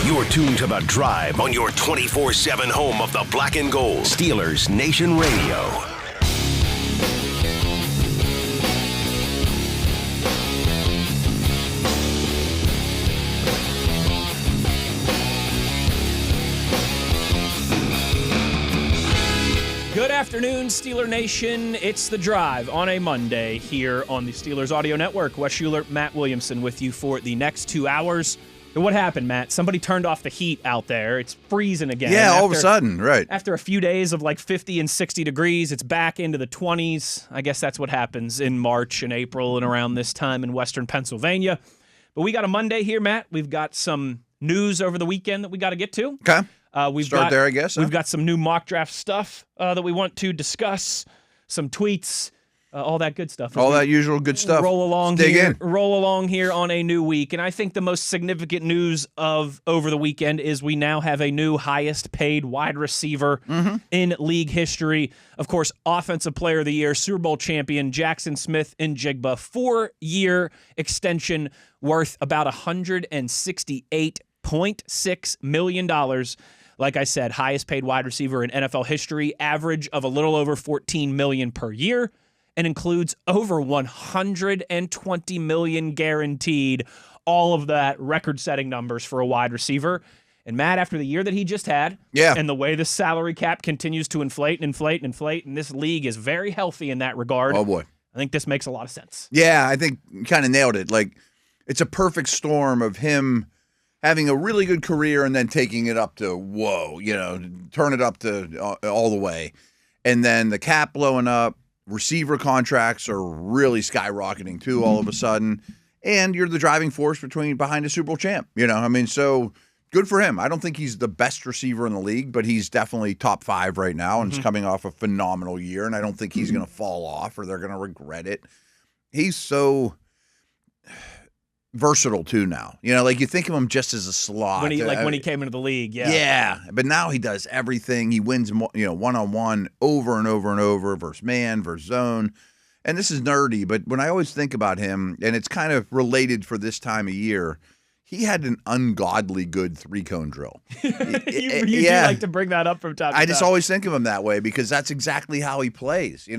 You're tuned to The Drive on your 24/7 home of the black and gold. Steelers Nation Radio. Good afternoon, Steeler Nation. It's The Drive on a Monday here on the Steelers Audio Network. Wes Uhler, Matt Williamson with you for the next 2 hours. And what happened, Matt? Somebody turned off the heat out there. It's freezing again. Yeah, all of a sudden, right. After a few days of like 50 and 60 degrees, it's back into the 20s. I guess that's what happens in March and April and around this time in western Pennsylvania. But we got a Monday here, Matt. We've got some news over the weekend that we got to get to. Okay. Start there, I guess. We've got some new mock draft stuff that we want to discuss, some tweets, all that good stuff. All that usual good stuff. Roll along here on a new week. And I think the most significant news of over the weekend is we now have a new highest paid wide receiver in league history. Of course, Offensive Player of the Year, Super Bowl champion Jackson Smith-Njigba, 4-year extension worth about $168.6 million. Like I said, highest paid wide receiver in NFL history, average of a little over $14 million per year, and includes over $120 million guaranteed. All of that record-setting numbers for a wide receiver. And Matt, after the year that he just had, and the way the salary cap continues to inflate, and this league is very healthy in that regard. Oh boy, I think this makes a lot of sense. Yeah, I think you kind of nailed it. Like, it's a perfect storm of him having a really good career and then taking it up to, turn it up to all the way. And then the cap blowing up, receiver contracts are really skyrocketing too all of a sudden. And you're the driving force behind a Super Bowl champ. So good for him. I don't think he's the best receiver in the league, but he's definitely top 5 right now and is coming off a phenomenal year. And I don't think he's going to fall off or they're going to regret it. He's so versatile too now. You think of him just as a slot. When he came into the league, Yeah, but now he does everything. He wins, one-on-one over and over and over versus man, versus zone. And this is nerdy, but when I always think about him, and it's kind of related for this time of year, he had an ungodly good 3-cone drill. you do like to bring that up from time to time. I just always think of him that way because that's exactly how he plays. He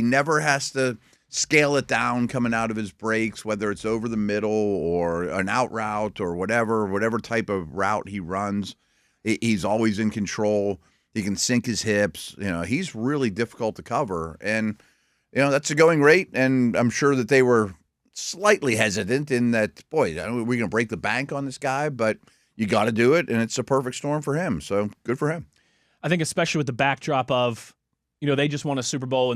never has to scale it down coming out of his breaks, whether it's over the middle or an out route or whatever type of route he runs. He's always in control. He can sink his hips. He's really difficult to cover. And, that's a going rate. And I'm sure that they were slightly hesitant in that, boy, we're going to break the bank on this guy, but you got to do it. And it's a perfect storm for him. So good for him. I think especially with the backdrop of, they just won a Super Bowl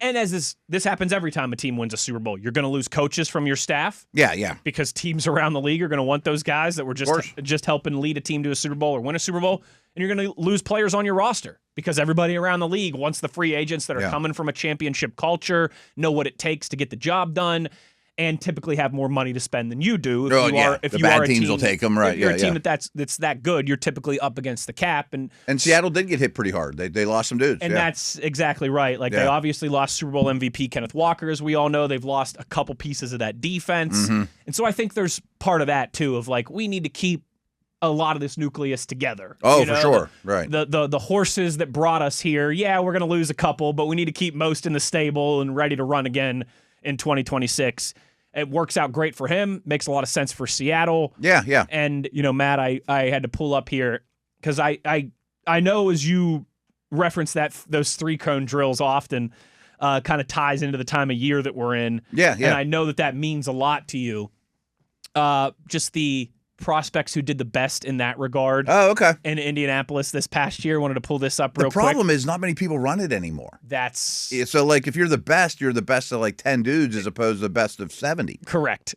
and as this happens every time a team wins a Super Bowl, you're going to lose coaches from your staff. Yeah. Because teams around the league are going to want those guys that were just helping lead a team to a Super Bowl or win a Super Bowl. And you're going to lose players on your roster because everybody around the league wants the free agents that are coming from a championship culture, know what it takes to get the job done, and typically have more money to spend than you do. If you are a teams team, will take them, right? If you're a team that's that good, you're typically up against the cap. And Seattle did get hit pretty hard. They lost some dudes. And that's exactly right. They obviously lost Super Bowl MVP Kenneth Walker, as we all know. They've lost a couple pieces of that defense. And so I think there's part of that, too, of we need to keep a lot of this nucleus together. Oh, for sure. Right. The horses that brought us here, we're going to lose a couple, but we need to keep most in the stable and ready to run again in 2026. It works out great for him. Makes a lot of sense for Seattle. Yeah. And, Matt, I had to pull up here because I know as you reference those 3-cone drills often kind of ties into the time of year that we're in. Yeah. And I know that means a lot to you. Just the prospects who did the best in that regard. Oh, okay. In Indianapolis this past year. Wanted to pull this up real quick. The problem is not many people run it anymore. So if you're the best of 10 dudes as opposed to the best of 70. Correct.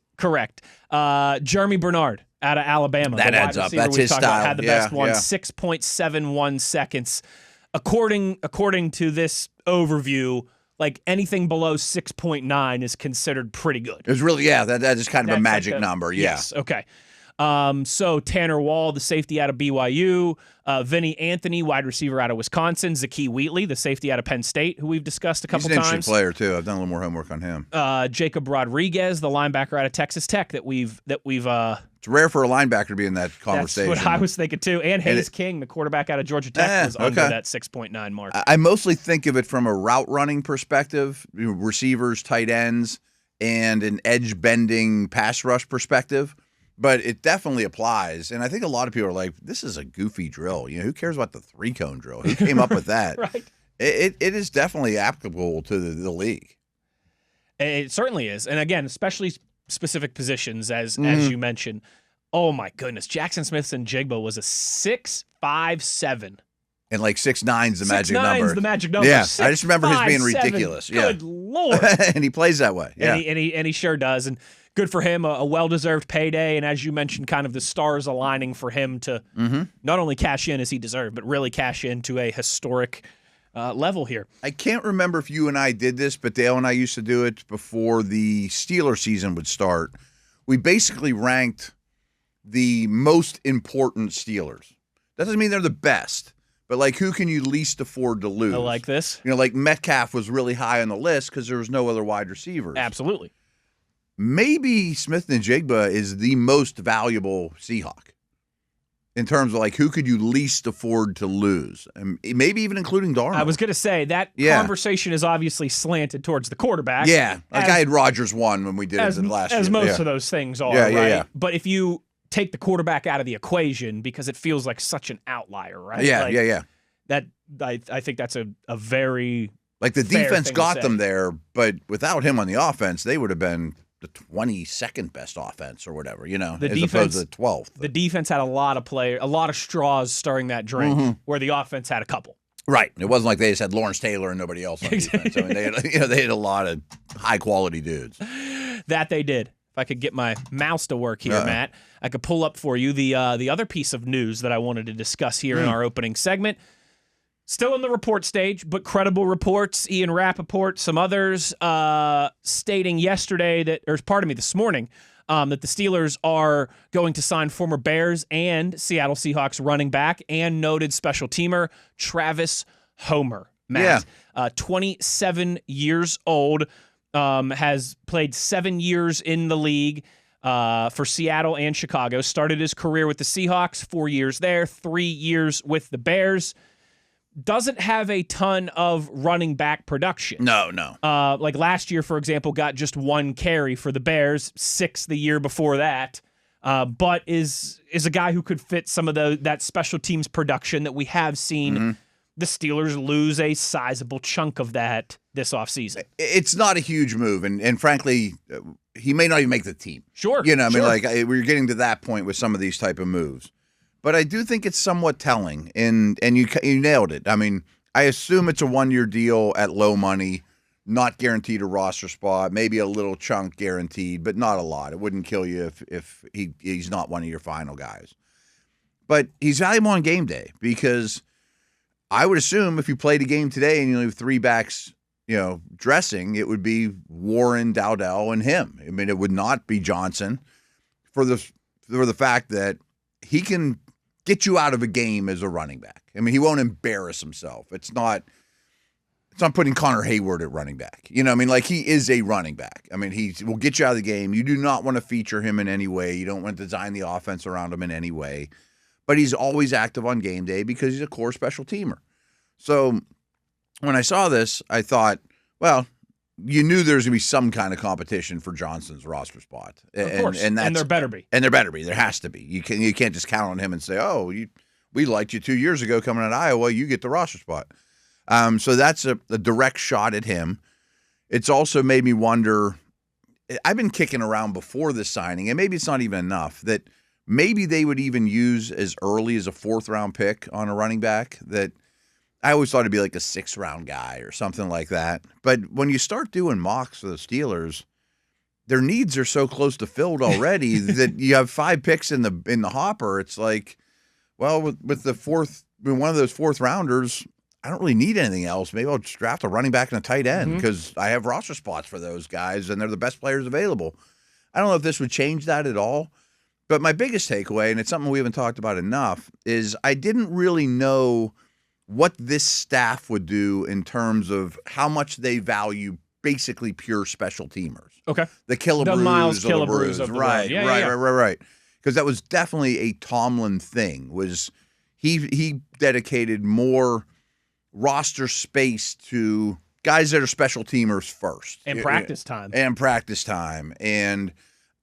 Jeremy Bernard out of Alabama. That adds up. That's his style. Had the best one, 6.71 seconds. According to this overview, anything below 6.9 is considered pretty good. It's really, that is kind of a magic number. Yeah. Yes. Okay. So Tanner Wall, the safety out of BYU, Vinny Anthony, wide receiver out of Wisconsin, Zaquie Wheatley, the safety out of Penn State, who we've discussed a couple times. He's an interesting player too. I've done a little more homework on him. Jacob Rodriguez, the linebacker out of Texas Tech that we've It's rare for a linebacker to be in that conversation. That's what I was thinking too. And Hayes King, the quarterback out of Georgia Tech, was under that 6.9 mark. I mostly think of it from a route running perspective, receivers, tight ends, and an edge bending pass rush perspective. But it definitely applies. And I think a lot of people are like, this is a goofy drill. Who cares about the 3-cone drill? Who came up with that? Right. It is definitely applicable to the league. It certainly is. And again, especially specific positions, as you mentioned. Oh, my goodness. Jackson Smith-Njigba was a 6'5'7". And like 6'9's the magic number. 6'9's the magic number. Yeah, I just remember his being ridiculous. Good Lord. And he plays that way. Yeah. And he sure does. And good for him, a well-deserved payday. And as you mentioned, kind of the stars aligning for him to not only cash in as he deserved, but really cash into a historic level here. I can't remember if you and I did this, but Dale and I used to do it before the Steelers season would start. We basically ranked the most important Steelers. That doesn't mean they're the best, but like who can you least afford to lose? I like this. Like Metcalf was really high on the list because there was no other wide receivers. Absolutely. Maybe Smith-Njigba is the most valuable Seahawk in terms of like who could you least afford to lose, and maybe even including Darnold. I was going to say that conversation is obviously slanted towards the quarterback. Yeah, like I had Rodgers won when we did it last year. As most of those things are, right? Yeah. But if you take the quarterback out of the equation because it feels like such an outlier, right? Yeah. That I think that's a very like the defense got them there, but without him on the offense, they would have been the 22nd best offense or whatever, as opposed to the 12th. The defense had a lot of straws stirring that drink, where the offense had a couple. Right. It wasn't like they just had Lawrence Taylor and nobody else on defense. I mean, they had a lot of high quality dudes. That they did. If I could get my mouse to work here, Matt, I could pull up for you the other piece of news that I wanted to discuss here in our opening segment. Still in the report stage, but credible reports. Ian Rappaport, some others stating this morning, that the Steelers are going to sign former Bears and Seattle Seahawks running back and noted special teamer Travis Homer. Matt, 27 years old. Has played 7 years in the league for Seattle and Chicago. Started his career with the Seahawks, 4 years there, 3 years with the Bears. Doesn't have a ton of running back production. No. Like last year, for example, got just 1 carry for the Bears, 6 the year before that. But is a guy who could fit some of that special teams production that we have seen the Steelers lose a sizable chunk of that this offseason. It's not a huge move, and frankly, he may not even make the team. Sure. We're getting to that point with some of these type of moves. But I do think it's somewhat telling, and you nailed it. I mean, I assume it's a 1-year deal at low money, not guaranteed a roster spot, maybe a little chunk guaranteed, but not a lot. It wouldn't kill you if he's not one of your final guys. But he's valuable on game day because I would assume if you played a game today and you have 3 backs, dressing, it would be Warren, Dowdell, and him. I mean, it would not be Johnson for the fact that he can get you out of a game as a running back. I mean, he won't embarrass himself. It's not putting Connor Hayward at running back. He is a running back. I mean, he will get you out of the game. You do not want to feature him in any way. You don't want to design the offense around him in any way. But he's always active on game day because he's a core special teamer. So when I saw this, I thought, well, you knew there was going to be some kind of competition for Johnson's roster spot. Of course, and there better be. And there better be. There has to be. You can't just count on him and say, oh, we liked you 2 years ago coming out of Iowa, you get the roster spot. So that's a direct shot at him. It's also made me wonder, I've been kicking around before this signing, and maybe it's not even enough, that maybe they would even use as early as a 4th-round pick on a running back that I always thought it'd be like a 6th-round guy or something like that. But when you start doing mocks for the Steelers, their needs are so close to filled already that you have 5 picks in the hopper. It's like, well, with the one of those 4th-rounders, I don't really need anything else. Maybe I'll just draft a running back and a tight end because I have roster spots for those guys, and they're the best players available. I don't know if this would change that at all. But my biggest takeaway, and it's something we haven't talked about enough, is I didn't really know what this staff would do in terms of how much they value basically pure special teamers. Okay. The Killebrews, the Miles Killebrews of the right. because that was definitely a Tomlin thing. Was he dedicated more roster space to guys that are special teamers first. And practice time. And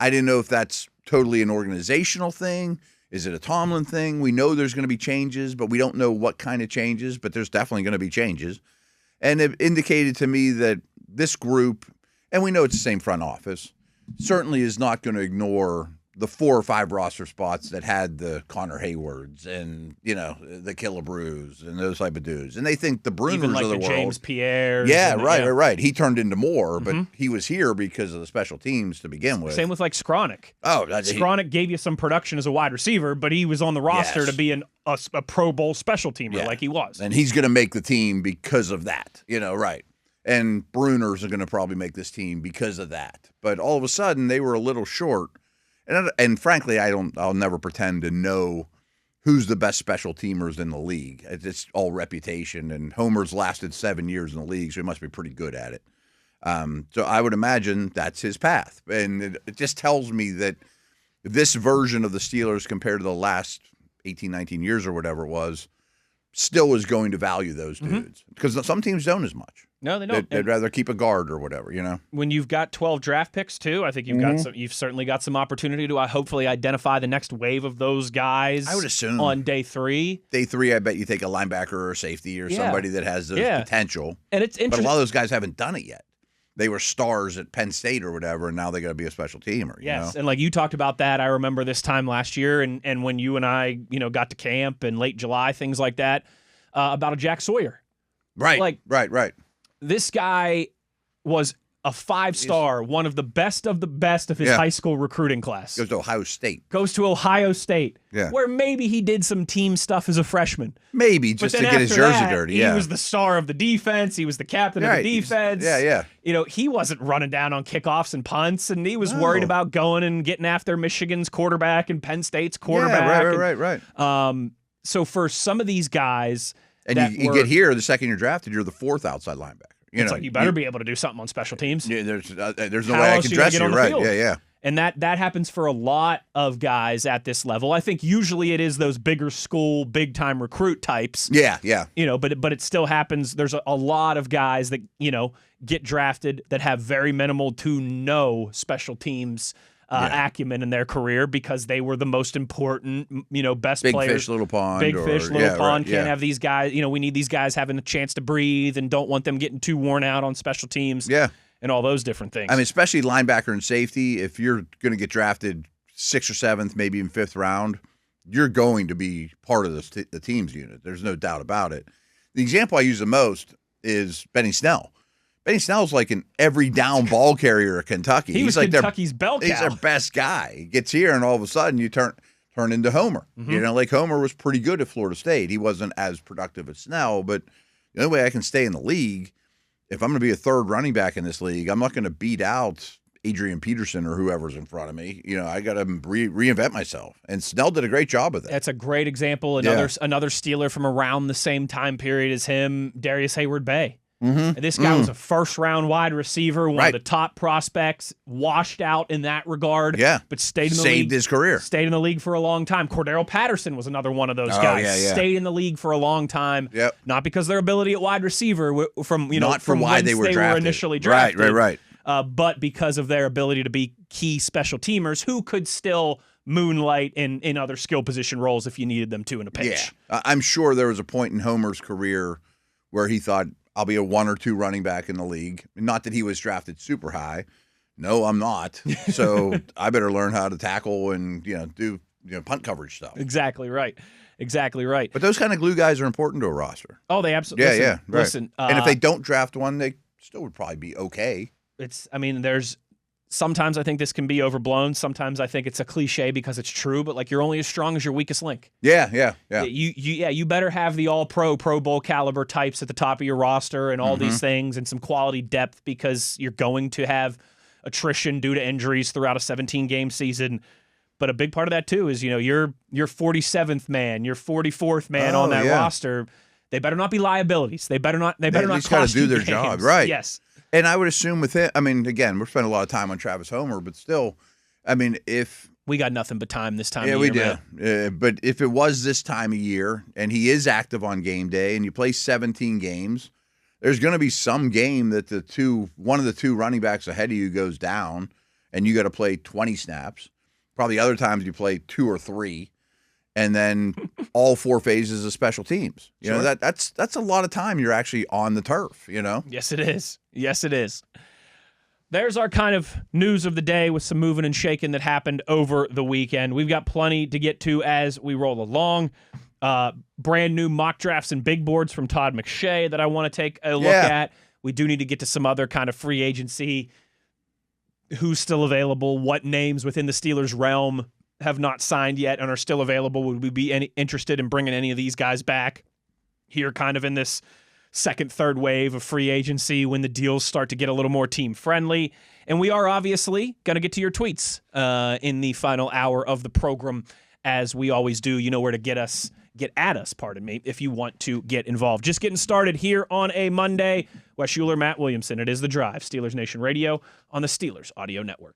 I didn't know if that's totally an organizational thing. Is it a Tomlin thing? We know there's going to be changes, but we don't know what kind of changes, but there's definitely going to be changes. And it indicated to me that this group, and we know it's the same front office, certainly is not going to ignore the 4 or 5 roster spots that had the Connor Haywards and, the Killebrews and those type of dudes. And they think the Bruners Even like of the the world. James Pierre. Yeah, right. He turned into more, but he was here because of the special teams to begin with. Same with like Skronik. Oh, Skronik gave you some production as a wide receiver, but he was on the roster to be a Pro Bowl special teamer like he was. And he's going to make the team because of that, right. And Bruners are going to probably make this team because of that. But all of a sudden, they were a little short. And frankly, I'll never pretend to know who's the best special teamers in the league. It's all reputation, and Homer's lasted 7 years in the league, so he must be pretty good at it. So I would imagine that's his path. And it just tells me that this version of the Steelers compared to the last 18, 19 years or whatever it was, still is going to value those dudes. Because some teams don't as much. No, they don't. They'd rather keep a guard or whatever, When you've got 12 draft picks too, I think you've certainly got some opportunity to hopefully identify the next wave of those guys. I would assume on day 3. Day 3, I bet you take a linebacker or a safety or somebody that has the potential. And it's interesting. But a lot of those guys haven't done it yet. They were stars at Penn State or whatever, and now they got to be a special teamer. Yes, and like you talked about that, I remember this time last year, and when you and I, got to camp in late July, things like that, about a Jack Sawyer. Right, right. This guy was a 5-star, one of the best of his high school recruiting class. Goes to Ohio State. Yeah. Where maybe he did some team stuff as a freshman. Maybe, just to get his jersey dirty. He was the star of the defense. He was the captain of the defense. Yeah. He wasn't running down on kickoffs and punts, and he was worried about going and getting after Michigan's quarterback and Penn State's quarterback. Yeah, right. So for some of these guys... And you get here, the second you're drafted, you're the 4th outside linebacker. It's like you better be able to do something on special teams. Yeah, there's no way I can dress you, right? Yeah. And that happens for a lot of guys at this level. I think usually it is those bigger school, big time recruit types. Yeah. But it still happens. There's a lot of guys that get drafted that have very minimal to no special teams acumen in their career because they were the most important, best big players. Big fish, little pond. Big fish, little pond. Can't have these guys. We need these guys having a chance to breathe and don't want them getting too worn out on special teams. Yeah. And all those different things. I mean, especially linebacker and safety, if you're going to get drafted 6th or 7th, maybe even 5th round, you're going to be part of the team's unit. There's no doubt about it. The example I use the most is Benny Snell. Benny Snell's like an every down ball carrier at Kentucky. He's like Kentucky's bell cow. He's their best guy. He gets here, and all of a sudden you turn into Homer. Like Homer was pretty good at Florida State. He wasn't as productive as Snell, but the only way I can stay in the league, if I'm going to be a 3rd running back in this league, I'm not going to beat out Adrian Peterson or whoever's in front of me. I got to reinvent myself. And Snell did a great job of that. That's a great example. Another Steeler from around the same time period as him, Darius Hayward-Bay. And this guy was a 1st-round wide receiver, one of the top prospects, washed out in that regard, but stayed in the league. Saved his career. Stayed in the league for a long time. Cordero Patterson was another one of those guys. Stayed in the league for a long time, not because of their ability at wide receiver, not from why they were initially drafted, right. But because of their ability to be key special teamers who could still moonlight in other skill position roles if you needed them to in a pinch. Yeah, I'm sure there was a point in Homer's career where he thought, I'll be a 1 or 2 running back in the league. Not that he was drafted super high. No, I'm not. So I better learn how to tackle and do punt coverage stuff. Exactly right. But those kind of glue guys are important to a roster. Oh, they absolutely. Right. Listen, and if they don't draft one, they still would probably be okay. There's sometimes I think this can be overblown. Sometimes I think it's a cliche because it's true, but like you're only as strong as your weakest link. Yeah. You better have the Pro Bowl caliber types at the top of your roster and all these things and some quality depth because you're going to have attrition due to injuries throughout a 17-game season. But a big part of that too is, your 47th man, your 44th man on that roster. They better not be liabilities. They better not cost do their games. job, right? Yes. And I would assume with it, again, we're spending a lot of time on Travis Homer, but still, if We got nothing but time this time of year. Yeah, we do. But if it was this time of year and he is active on game day and you play 17 games, there's going to be some game that one of the two running backs ahead of you goes down and you got to play 20 snaps. Probably other times you play 2 or 3, and then all 4 phases of special teams. You know, that's a lot of time you're actually on the turf, you know? Yes, it is. Yes, it is. There's our kind of news of the day with some moving and shaking that happened over the weekend. We've got plenty to get to as we roll along. Brand new mock drafts and big boards from Todd McShay that I want to take a look at. We do need to get to some other kind of free agency. Who's still available? What names within the Steelers realm have not signed yet and are still available? Would we be interested in bringing any of these guys back here kind of in this second, third wave of free agency when the deals start to get a little more team-friendly? And we are obviously going to get to your tweets in the final hour of the program, as we always do. You know where to get at us, if you want to get involved. Just getting started here on a Monday. Wes Uhler, Matt Williamson. It is The Drive, Steelers Nation Radio on the Steelers Audio Network.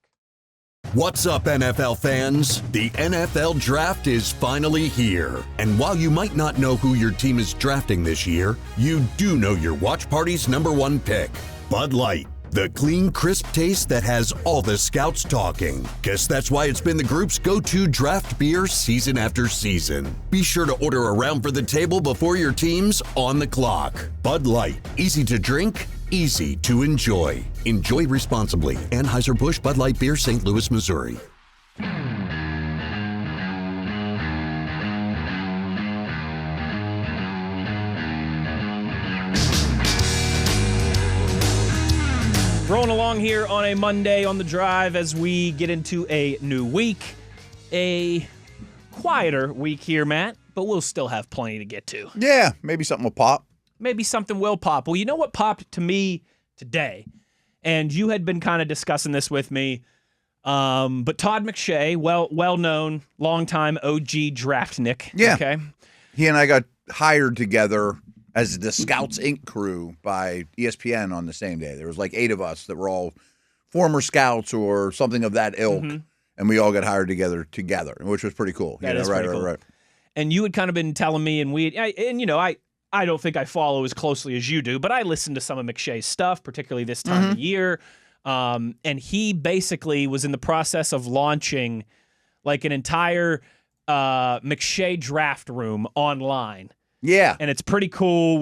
What's up, NFL fans? The NFL Draft is finally here. And while you might not know who your team is drafting this year, you do know your watch party's #1 pick, Bud Light. The clean, crisp taste that has all the scouts talking. Guess that's why it's been the group's go-to draft beer season after season. Be sure to order a round for the table before your team's on the clock. Bud Light. Easy to drink, easy to enjoy. Enjoy responsibly. Anheuser-Busch Bud Light Beer, St. Louis, Missouri. Rolling along here on a Monday on The Drive as we get into a new week. A quieter week here, Matt, but we'll still have plenty to get to. Yeah, maybe something will pop. Maybe something will pop. Well, you know what popped to me today? And you had been kind of discussing this with me. But Todd McShay, well-known, longtime OG draftnik. Yeah. Okay. He and I got hired together as the Scouts Inc. crew by ESPN on the same day. There was like 8 of us that were all former scouts or something of that ilk, and we all got hired together, which was pretty cool. That is pretty cool. Right. And you had kind of been telling me, I don't think I follow as closely as you do, but I listened to some of McShay's stuff, particularly this time of year. And he basically was in the process of launching like an entire McShay draft room online. Yeah, and it's pretty cool.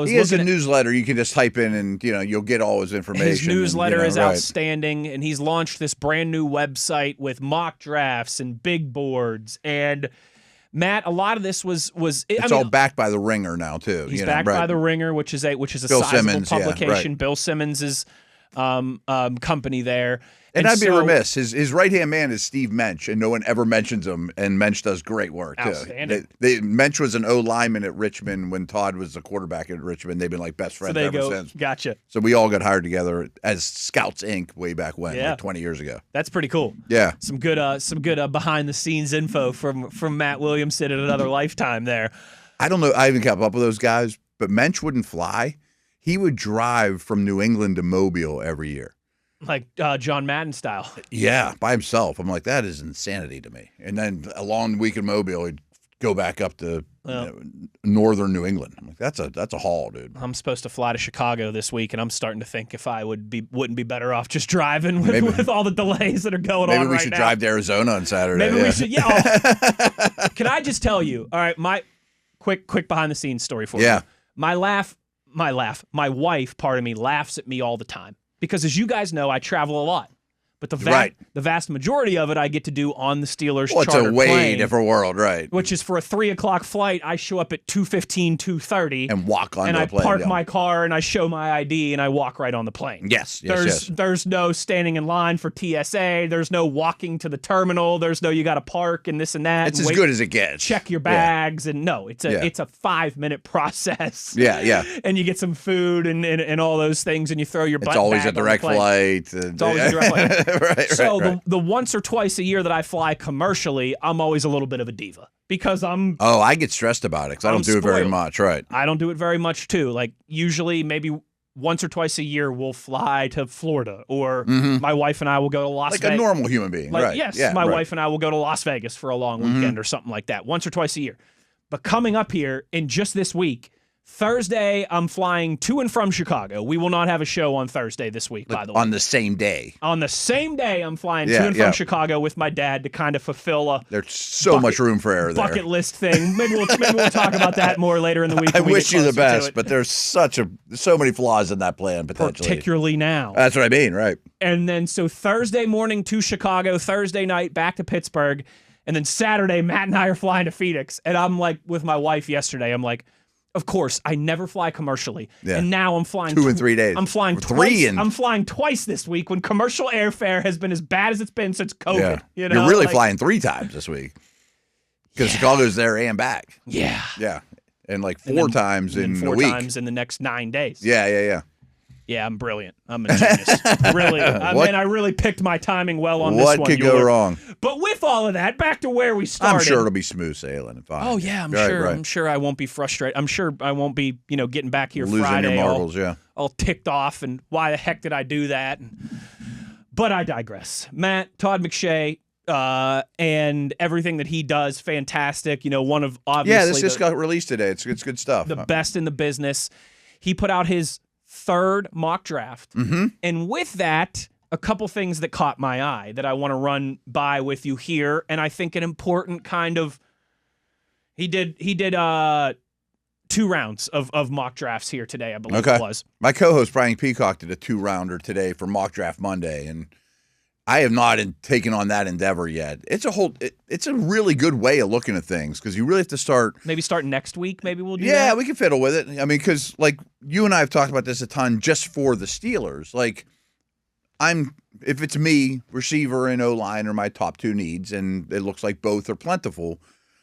He has a newsletter you can just type in, and you'll get all his information. His newsletter is outstanding, and he's launched this brand new website with mock drafts and big boards. And Matt, a lot of this was all backed by The Ringer now too. He's backed by The Ringer, which is a sizable Simmons, publication. Bill Simmons' company there. And I'd be remiss. His right-hand man is Steve Mensch, and no one ever mentions him, and Mensch does great work, outstanding. too. Mensch was an O-lineman at Richmond when Todd was the quarterback at Richmond. They've been like best friends ever since. Gotcha. So we all got hired together as Scouts Inc. way back when, like 20 years ago. That's pretty cool. Yeah. Some good behind-the-scenes info from Matt Williamson in another lifetime there. I don't know. I haven't kept up with those guys, but Mensch wouldn't fly. He would drive from New England to Mobile every year. Like John Madden style. Yeah, by himself. I'm like, that is insanity to me. And then a long week in Mobile, he'd go back up to northern New England. I'm like, that's a haul, dude. I'm supposed to fly to Chicago this week, and I'm starting to think if I wouldn't be better off just driving with all the delays that are going on right now. Maybe we should drive to Arizona on Saturday. Maybe we should. Yeah. Can I just tell you? All right, my quick behind the scenes story for you. My wife, laughs at me all the time. Because as you guys know, I travel a lot. But the vast majority of it I get to do on the Steelers charter plane. It's a way different world, right? Which is for a 3 o'clock flight, I show up at 2:15, 2:30. And walk on the plane. And I park my car and I show my ID and I walk right on the plane. Yes. There's no standing in line for TSA. There's no walking to the terminal. There's no you got to park and this and that. It's as good as it gets. Check your bags. And no, it's a 5-minute process. Yeah. And you get some food and all those things and you throw your butt It's always back a direct flight. It's always a direct flight. Right. The once or twice a year that I fly commercially, I'm always a little bit of a diva because I get stressed about it because I don't do it very much, right? I don't do it very much too. Like usually maybe once or twice a year we'll fly to Florida, or my wife and I will go to Las Vegas. Like a normal human being, right? Yes, yeah, my right. wife and I will go to Las Vegas for a long weekend or something like that, once or twice a year. But coming up here in just this week, Thursday, I'm flying to and from Chicago. We will not have a show on Thursday this week, by the way. On the same day. On the same day, I'm flying to and from Chicago with my dad to kind of fulfill a There's so much room for error there. bucket list thing. Maybe we'll talk about that more later in the week. I wish you the best, but there's so many flaws in that plan, potentially. Particularly now. That's what I mean, right. And then so Thursday morning to Chicago, Thursday night back to Pittsburgh, and then Saturday, Matt and I are flying to Phoenix. And I'm like, with my wife yesterday, I'm like, of course, I never fly commercially, and now I'm flying 2 and 3 days. I'm flying twice. I'm flying twice this week when commercial airfare has been as bad as it's been since COVID. Yeah. You know, You're really flying 3 times this week because Chicago's there and back. Yeah, yeah, and like 4 times in a week. 4 times in the next 9 days. Yeah. Yeah, I'm brilliant. I'm a genius. Really. I really picked my timing well on this one. What could go wrong? But with all of that, back to where we started. I'm sure it'll be smooth sailing and fine. Oh, yeah, I'm sure. Right. I'm sure I won't be frustrated. I'm sure I won't be, getting back here losing Friday your marbles, all ticked off, and why the heck did I do that? But I digress. Matt, Todd McShay, and everything that he does, fantastic. One of obviously this just got released today. It's good stuff. The best in the business. He put out his 3rd mock draft. And with that, a couple things that caught my eye that I want to run by with you here. And I think an important kind of, he did 2 rounds of mock drafts here today, I believe it was. My co-host Brian Peacock did a 2-rounder today for Mock Draft Monday, and I have not taken on that endeavor yet. It's a really good way of looking at things because you really have to start. Maybe start next week. Maybe we'll do that. Yeah, we can fiddle with it. I mean, because like you and I have talked about this a ton just for the Steelers. Like, if it's me, receiver and O-line are my top 2 needs, and it looks like both are plentiful.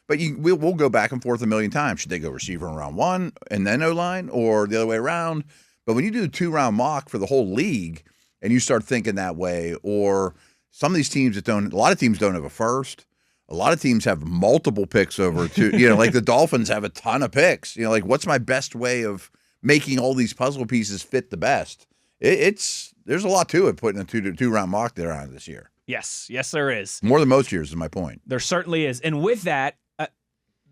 But we'll go back and forth a million times. Should they go receiver in round 1 and then O-line, or the other way around? But when you do a 2-round mock for the whole league, and you start thinking that way, or some of these teams a lot of teams don't have a first. A lot of teams have multiple picks over 2. Like the Dolphins have a ton of picks. Like what's my best way of making all these puzzle pieces fit the best? There's a lot to it putting a 2-round mock there on this year. Yes, there is. More than most years is my point. There certainly is. And with that,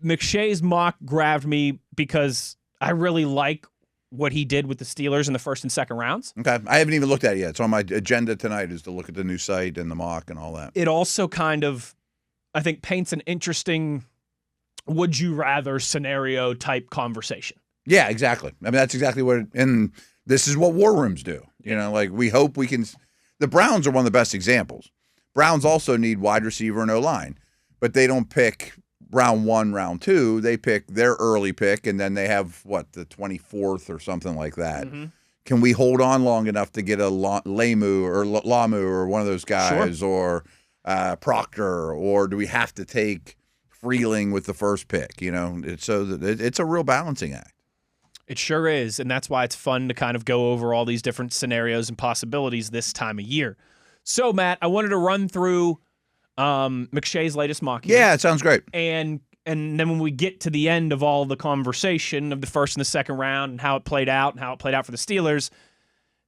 McShay's mock grabbed me because I really like what he did with the Steelers in the 1st and 2nd rounds. Okay. I haven't even looked at it yet. It's on my agenda tonight is to look at the new site and the mock and all that. It also kind of, I think, paints an interesting would you rather scenario type conversation. Yeah, exactly. I mean, that's exactly and this is what war rooms do. Like we hope we can. The Browns are one of the best examples. Browns also need wide receiver and O-line, but they don't pick round 1, round 2. They pick their early pick, and then they have the 24th or something like that. Can we hold on long enough to get a Lamu or one of those guys, or Proctor, or do we have to take Freeling with the first pick? It's a real balancing act. It sure is, and that's why it's fun to kind of go over all these different scenarios and possibilities this time of year. So, Matt, I wanted to run through McShay's latest mock here. Yeah, it sounds great. And then when we get to the end of all the conversation of the 1st and the 2nd round and how it played out for the Steelers,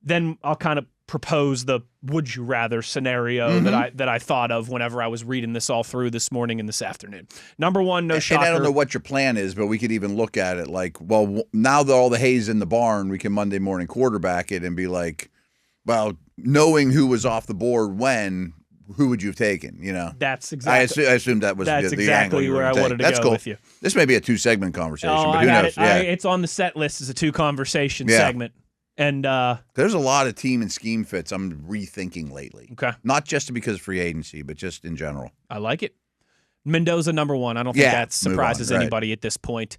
then I'll kind of propose the would you rather scenario that I thought of whenever I was reading this all through this morning and this afternoon. Number 1, no shocker. And I don't know what your plan is, but we could even look at it like, well, now that all the hay's in the barn, we can Monday morning quarterback it and be like, well, knowing who was off the board when, who would you have taken? That's exactly. I assumed that was that's the exactly angle where I wanted to That's go cool. with you. This may be a 2-segment conversation, but who knows? Yeah. It's on the set list as a 2-conversation segment. And there's a lot of team and scheme fits I'm rethinking lately. Okay. Not just because of free agency, but just in general. I like it. Mendoza, number 1. I don't think that surprises anybody at this point.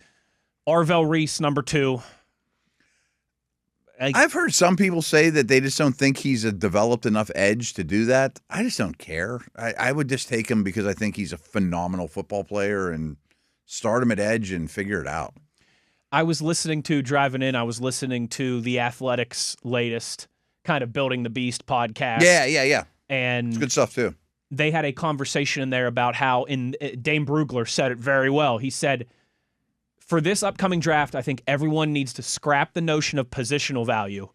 Arvell Reese, number 2. I've heard some people say that they just don't think he's a developed enough edge to do that. I just don't care. I would just take him because I think he's a phenomenal football player and start him at edge and figure it out. I was listening to the Athletics' latest kind of Building the Beast podcast. Yeah. And it's good stuff too. They had a conversation in there about how Dane Brugler said it very well. He said, for this upcoming draft, I think everyone needs to scrap the notion of positional value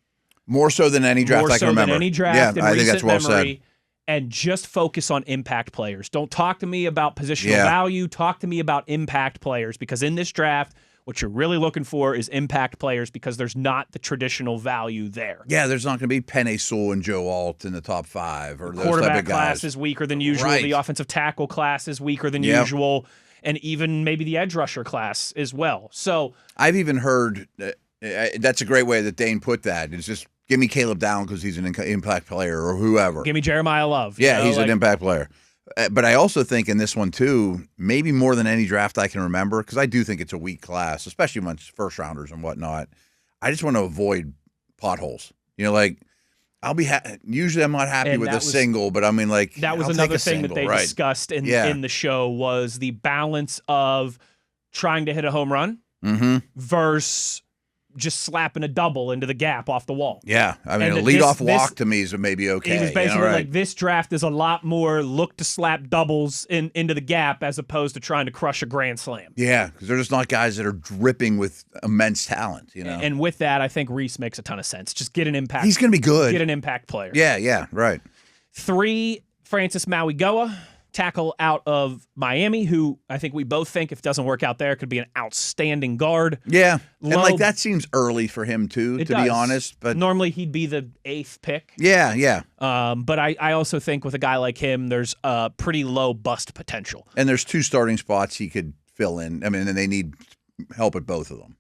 More so than any draft I can remember. More so than any draft in I think recent that's well memory. said. And just focus on impact players. Don't talk to me about positional value. Talk to me about impact players, because in this draft, what you're really looking for is impact players, because there's not the traditional value there. Yeah, there's not going to be Penei Sewell and Joe Alt in the top 5 or those type of Quarterback guys. class is weaker than usual. Right. The offensive tackle class is weaker than usual. And even maybe the edge rusher class as well. So I've even heard that's a great way that Dane put that. It's just give me Caleb Down because he's an impact player, or whoever. give me Jeremiah Love. Yeah, he's an impact player. But I also think in this one, too, maybe more than any draft I can remember, because I do think it's a weak class, especially amongst first-rounders and whatnot. I just want to avoid potholes. Like, I'll be usually I'm not happy with a single, but I mean, like, that was I'll another take a thing single, that they discussed in the show, was the balance of trying to hit a home run versus just slapping a double into the gap off the wall. Yeah, I mean, a leadoff walk to me is maybe okay. He was basically like, this draft is a lot more look to slap doubles into the gap as opposed to trying to crush a grand slam. Yeah, because they're just not guys that are dripping with immense talent, And with that, I think Reese makes a ton of sense. Just get an impact. He's going to be good. Get an impact player. Yeah, right. 3, Francis Mauigoa, tackle out of Miami, who I think we both think, if it doesn't work out there, could be an outstanding guard. Yeah, and that seems early for him too, to be honest. But normally he'd be the 8th pick. Yeah. But I also think with a guy like him, there's a pretty low bust potential. And there's 2 starting spots he could fill in. I mean, and they need help at both of them.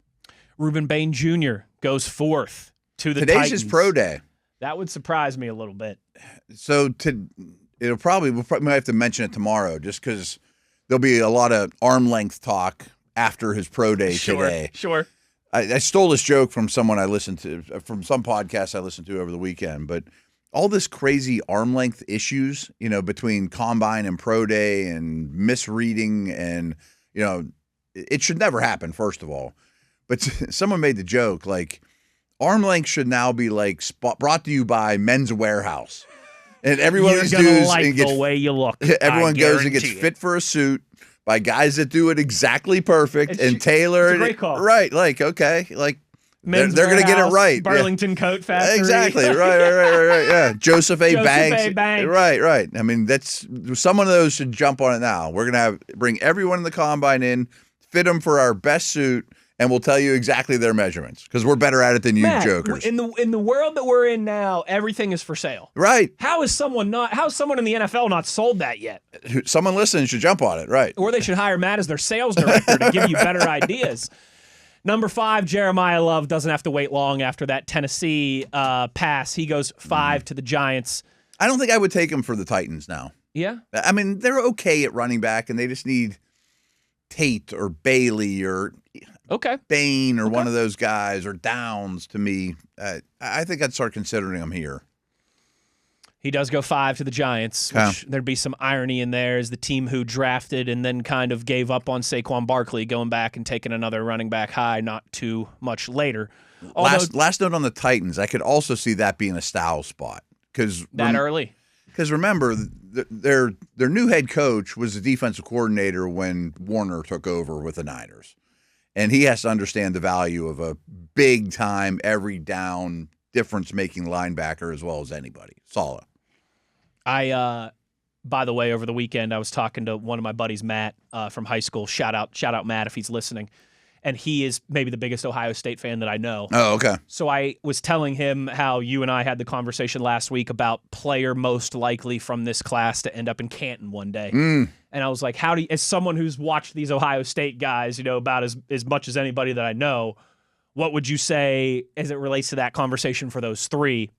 Ruben Bain Jr. goes 4th to the Today's Titans. his pro day. That would surprise me a little bit. So we'll probably might have to mention it tomorrow, just because there'll be a lot of arm length talk after his pro day today. Sure. I stole this joke from someone I listened to, from some podcast I listened to over the weekend, but all this crazy arm length issues, between combine and pro day and misreading, and, it should never happen, first of all. But someone made the joke, like, arm length should now be like brought to you by Men's Warehouse. And everyone of these dudes like the way you look. Everyone goes and gets fit for a suit by guys that do it exactly perfect and tailor it's a great call. Right, like, okay, like they're going to get it right. Burlington Coat Factory. Exactly. Right. Yeah. Joseph A. Banks. Right. I mean, someone of those should jump on it now. We're going to bring everyone in the combine in, fit them for our best suit, and we'll tell you exactly their measurements, because we're better at it than you jokers. In the world that we're in now, everything is for sale. Right. How is someone in the NFL not sold that yet? Someone listening should jump on it, right? Or they should hire Matt as their sales director to give you better ideas. Number 5, Jeremiah Love doesn't have to wait long after that Tennessee pass. He goes 5 to the Giants. I don't think I would take him for the Titans now. Yeah? I mean, they're okay at running back, and they just need Tate or Bailey or Bain or one of those guys, or Downs to me. I think I'd start considering him here. He does go 5 to the Giants, which there'd be some irony in there, as the team who drafted and then kind of gave up on Saquon Barkley, going back and taking another running back high not too much later. Last note on the Titans, I could also see that being a style spot. Early. Because remember, their new head coach was the defensive coordinator when Warner took over with the Niners. And he has to understand the value of a big-time, every-down, difference-making linebacker as well as anybody. Saleh. By the way, over the weekend, I was talking to one of my buddies, Matt, from high school. Shout out Matt if he's listening. And he is maybe the biggest Ohio State fan that I know. Oh, okay. So I was telling him how you and I had the conversation last week about player most likely from this class to end up in Canton one day. And I was like, as someone who's watched these Ohio State guys, about as much as anybody that I know, what would you say as it relates to that conversation for those 3?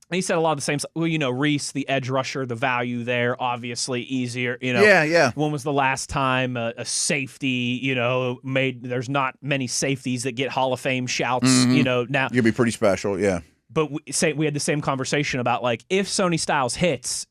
And he said a lot of the same stuff. Well, Reese, the edge rusher, the value there, obviously easier. Yeah. When was the last time a safety, made? There's not many safeties that get Hall of Fame shouts. Now you'd be pretty special, yeah. But we had the same conversation about, like, if Sonny Styles hits,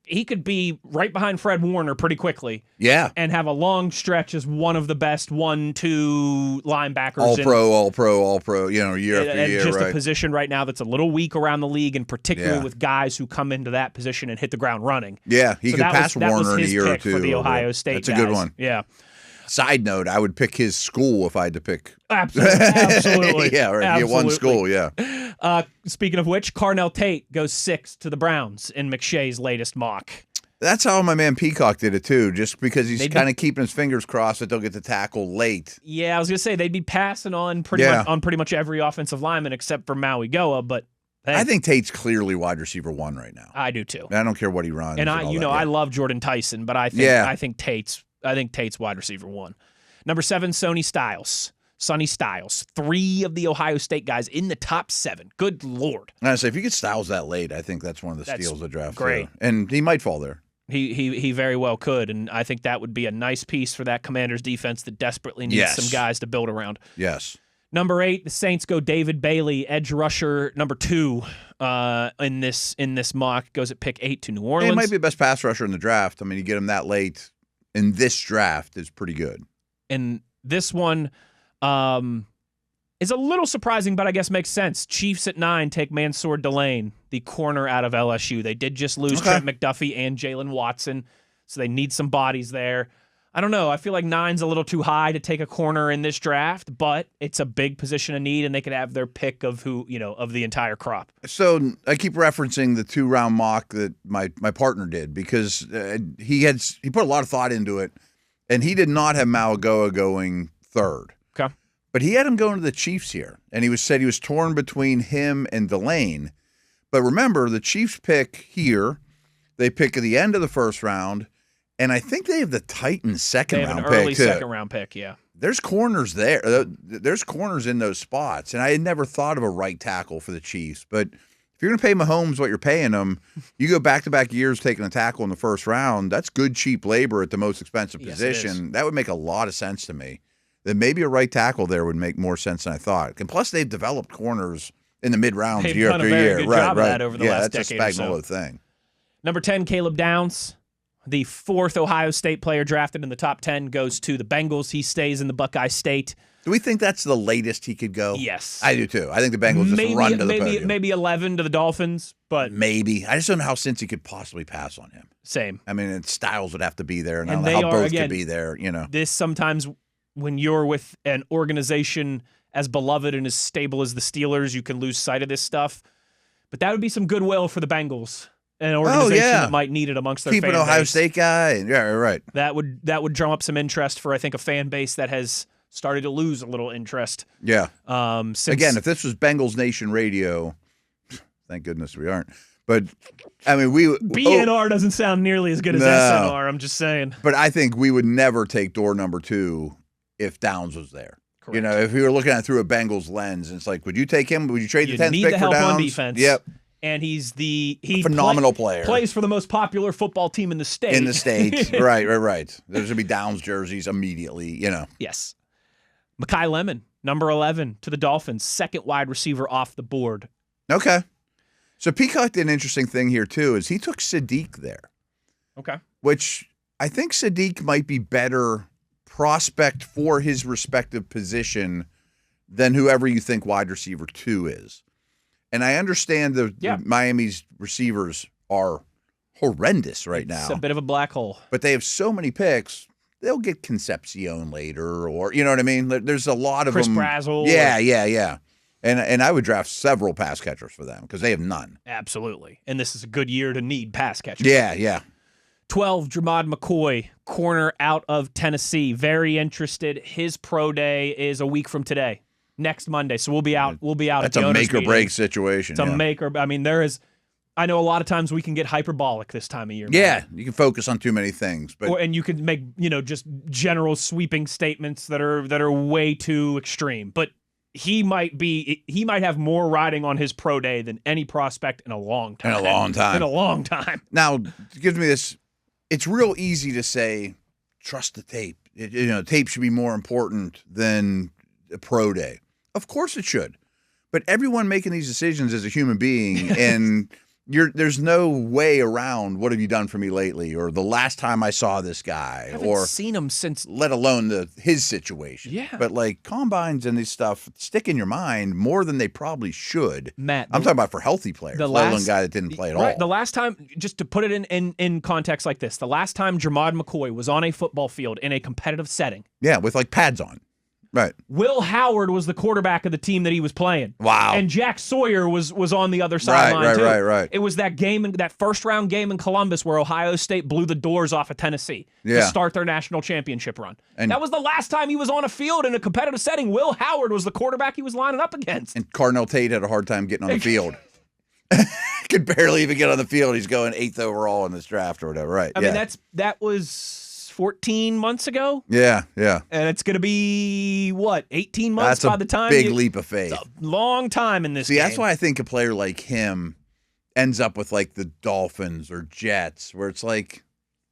he could be right behind Fred Warner pretty quickly. Yeah. And have a long stretch as one of the best 1-2 linebackers. All pro, year after year, just a position right now that's a little weak around the league, and particularly with guys who come into that position and hit the ground running. Yeah, he could pass Warner in a year or two. For the Ohio State That's a good one. Yeah. Side note, I would pick his school if I had to pick. Absolutely. Yeah, right. Absolutely. One school, yeah. Speaking of which, Carnell Tate goes 6 to the Browns in McShay's latest mock. That's how my man Peacock did it too, just because he's kind of keeping his fingers crossed that they'll get the tackle late. Yeah, I was gonna say they'd be passing on pretty much every offensive lineman except for Maui Goa, but hey, I think Tate's clearly wide receiver 1 right now. I do too. I don't care what he runs. And I love Jordan Tyson, but I think Tate's wide receiver 1. Number 7, Sonny Styles. 3 of the Ohio State guys in the top 7. Good Lord. And I say, if you get Styles that late, I think that's one of the steals of the draft. Great. Too. And he might fall there. He very well could, and I think that would be a nice piece for that Commanders defense that desperately needs some guys to build around. Yes. Number 8, the Saints go David Bailey, edge rusher, number 2 in this mock, goes at pick 8 to New Orleans. He might be the best pass rusher in the draft. I mean, you get him that late in this draft is pretty good. And this one is a little surprising, but I guess makes sense. Chiefs at 9 take Mansour Delane, the corner out of LSU. They did just lose Trent McDuffie and Jalen Watson, so they need some bodies there. I don't know. I feel like 9's a little too high to take a corner in this draft, but it's a big position of need, and they could have their pick of of the entire crop. So I keep referencing the 2-round mock that my partner did because he put a lot of thought into it, and he did not have Malagoa going 3rd. Okay. But he had him going to the Chiefs here, and he said he was torn between him and Delane. But remember, the Chiefs pick here, they pick at the end of the first round, and I think they have the Titans' second-round pick. They have an early second-round pick, yeah. There's corners there. There's corners in those spots, and I had never thought of a right tackle for the Chiefs. But if you're going to pay Mahomes what you're paying him, you go back-to-back years taking a tackle in the first round, that's good, cheap labor at the most expensive position. That would make a lot of sense to me. That maybe a right tackle there would make more sense than I thought. And plus, they've developed corners in the mid-rounds year after year. Good job of that over the last that's decade a Spagnuolo thing. Number 10, Caleb Downs, the 4th Ohio State player drafted in the top 10, goes to the Bengals. He stays in the Buckeye State. Do we think that's the latest he could go? Yes. I do, too. I think the Bengals just run to the podium. Maybe 11 to the Dolphins, but... Maybe. I just don't know how Cincy could possibly pass on him. Same. I mean, Styles would have to be there, and I don't know how both could be there, This sometimes... When you're with an organization as beloved and as stable as the Steelers, you can lose sight of this stuff. But that would be some goodwill for the Bengals, an organization that might need it amongst their fan base. Keep an Ohio State guy. Yeah, right. That would drum up some interest for, I think, a fan base that has started to lose a little interest. Yeah. Again, if this was Bengals Nation Radio, thank goodness we aren't. But, I mean, BNR doesn't sound nearly as good as SNR, I'm just saying. But I think we would never take door number 2 if Downs was there. Correct. If we were looking at it through a Bengals lens, it's like, would you take him? Would you trade the 10th pick for Downs? Need the help on defense. Yep. And he's a phenomenal player. Plays for the most popular football team in the state. Right. There's going to be Downs jerseys immediately, Yes. Mekhi Lemon, number 11 to the Dolphins, 2nd wide receiver off the board. Okay. So Peacock did an interesting thing here, too, is he took Sadiq there. Okay. Which I think Sadiq might be better prospect for his respective position than whoever you think wide receiver 2 is. And I understand the Miami's receivers are horrendous now. It's a bit of a black hole. But they have so many picks, they'll get Concepcion later, or, you know what I mean? There's a lot of Chris them. Brazzell. Yeah. And I would draft several pass catchers for them because they have none. Absolutely. And this is a good year to need pass catchers. Yeah. 12, Dramod McCoy, corner out of Tennessee. Very interested. His pro day is a week from today, next Monday. So we'll be out. That's a make or break situation. It's a make or. I mean, I know a lot of times we can get hyperbolic this time of year. Yeah, you can focus on too many things, and you can make just general sweeping statements that are way too extreme. But he might have more riding on his pro day than any prospect in a long time. In a long time. Now, it gives me this. It's real easy to say, trust the tape. Tape should be more important than a pro day. Of course it should. But everyone making these decisions is a human being, and there's no way around what have you done for me lately, or the last time I saw this guy, I haven't seen him since, let alone his situation. Yeah. But like combines and this stuff stick in your mind more than they probably should. Matt, I'm talking about for healthy players, let alone a guy that didn't play at all. The last time, just to put it in context like this, the last time Dramod McCoy was on a football field in a competitive setting. Yeah, with like pads on. Right. Will Howard was the quarterback of the team that he was playing. Wow. And Jack Sawyer was on the other sideline, too. Right. It was that game, that first-round game in Columbus where Ohio State blew the doors off of Tennessee to Yeah. start their national championship run. And that was the last time he was on a field in a competitive setting. Will Howard was the quarterback he was lining up against. And Cardinal Tate had a hard time getting on the field. Could barely even get on the field. He's going 8th overall in this draft or whatever. Right. I mean, that was 14 months ago. Yeah. And it's going to be, 18 months That's by the time? Big leap of faith. It's a long time in this game. See, that's why I think a player like him ends up with like the Dolphins or Jets, where it's like,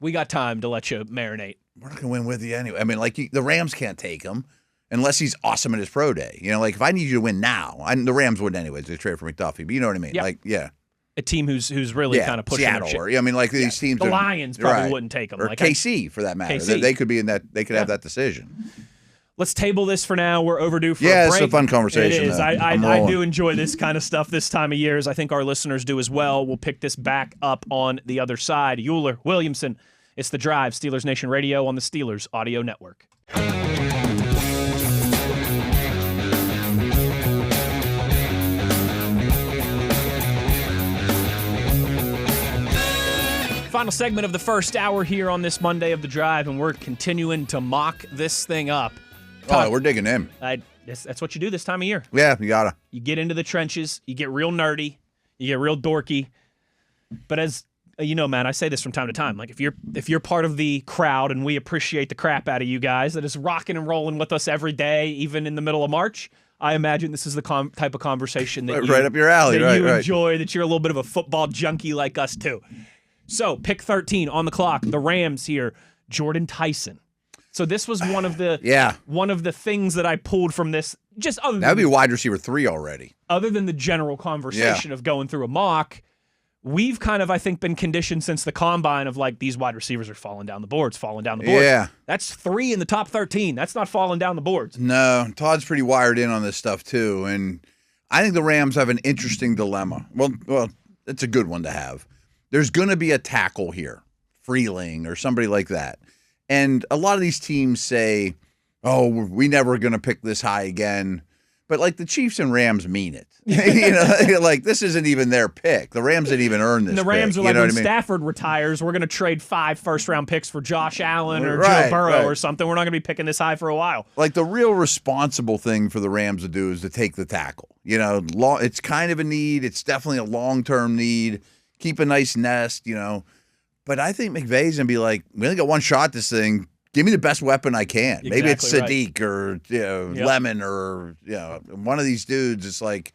we got time to let you marinate. we're not going to win with you anyway. I mean, like the Rams can't take him unless he's awesome at his pro day. You know, like if I need you to win now, the Rams wouldn't anyways. They trade for McDuffie, but you know what I mean? Yep. Like, yeah. A team who's really kind of pushing Seattle, them. or I mean, like these teams. The Lions probably wouldn't take them. Or like KC, for that matter. KC. They could be in that. They could have that decision. Let's table this for now. We're overdue for a break. It's a fun conversation. It is. Though. I do enjoy this kind of stuff this time of year, as I think our listeners do as well. We'll pick this back up on the other side. Uhler, Williamson, it's The Drive, Steelers Nation Radio on the Steelers Audio Network. Final segment of the first hour here on this Monday of The Drive, and we're continuing to mock this thing up. Oh, we're digging in. That's what you do this time of year. Yeah, you gotta. You get into the trenches, you get real nerdy, you get real dorky. But as you know, man, I say this from time to time. Like if you're part of the crowd, and we appreciate the crap out of you guys that is rocking and rolling with us every day, even in the middle of March, I imagine this is the type of conversation that right up your alley, that you right. enjoy, that you're a little bit of a football junkie like us too. So, pick 13 on the clock. The Rams here, Jordan Tyson. So this was one of the things that I pulled from this. Just other That'd be wide receiver 3 already. Other than the general conversation of going through a mock, we've kind of, I think, been conditioned since the combine of like these wide receivers are falling down the boards. Yeah. That's 3 in the top 13. That's not falling down the boards. No, Todd's pretty wired in on this stuff too, and I think the Rams have an interesting dilemma. Well, it's a good one to have. There's going to be a tackle here, Freeling or somebody like that. And a lot of these teams say, oh, we never going to pick this high again. But like the Chiefs and Rams mean it. You know, like this isn't even their pick. The Rams didn't even earn this And the Rams pick, are like, when what I mean? Stafford retires, we're going to trade 5 first-round picks for Josh Allen or Joe Burrow or something. We're not going to be picking this high for a while. Like the real responsible thing for the Rams to do is to take the tackle. You know, it's kind of a need. It's definitely a long-term need. Keep a nice nest, you know. But I think McVay's going to be like, we only got one shot at this thing. Give me the best weapon I can. Exactly Maybe it's Sadiq right. or Lemon or one of these dudes. It's like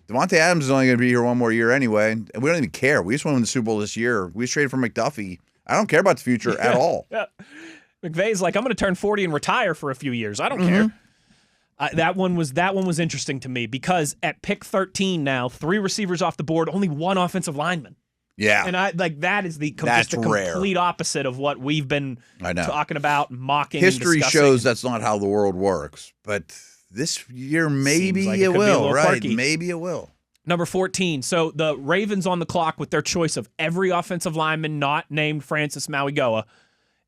Devontae Adams is only going to be here one more year anyway, and we don't even care. We just won the Super Bowl this year. We just traded for McDuffie. I don't care about the future at all. Yeah. McVay's like, I'm going to turn 40 and retire for a few years. I don't care. That one was interesting to me because at pick 13 now, 3 receivers off the board, only 1 offensive lineman. Yeah. And that is the That's rare. complete opposite of what we've been talking about, mocking. History and shows that's not how the world works, but this year maybe like it could be a will, little right? quirky. Maybe it will. Number 14. So the Ravens on the clock with their choice of every offensive lineman not named Francis Mauigoa,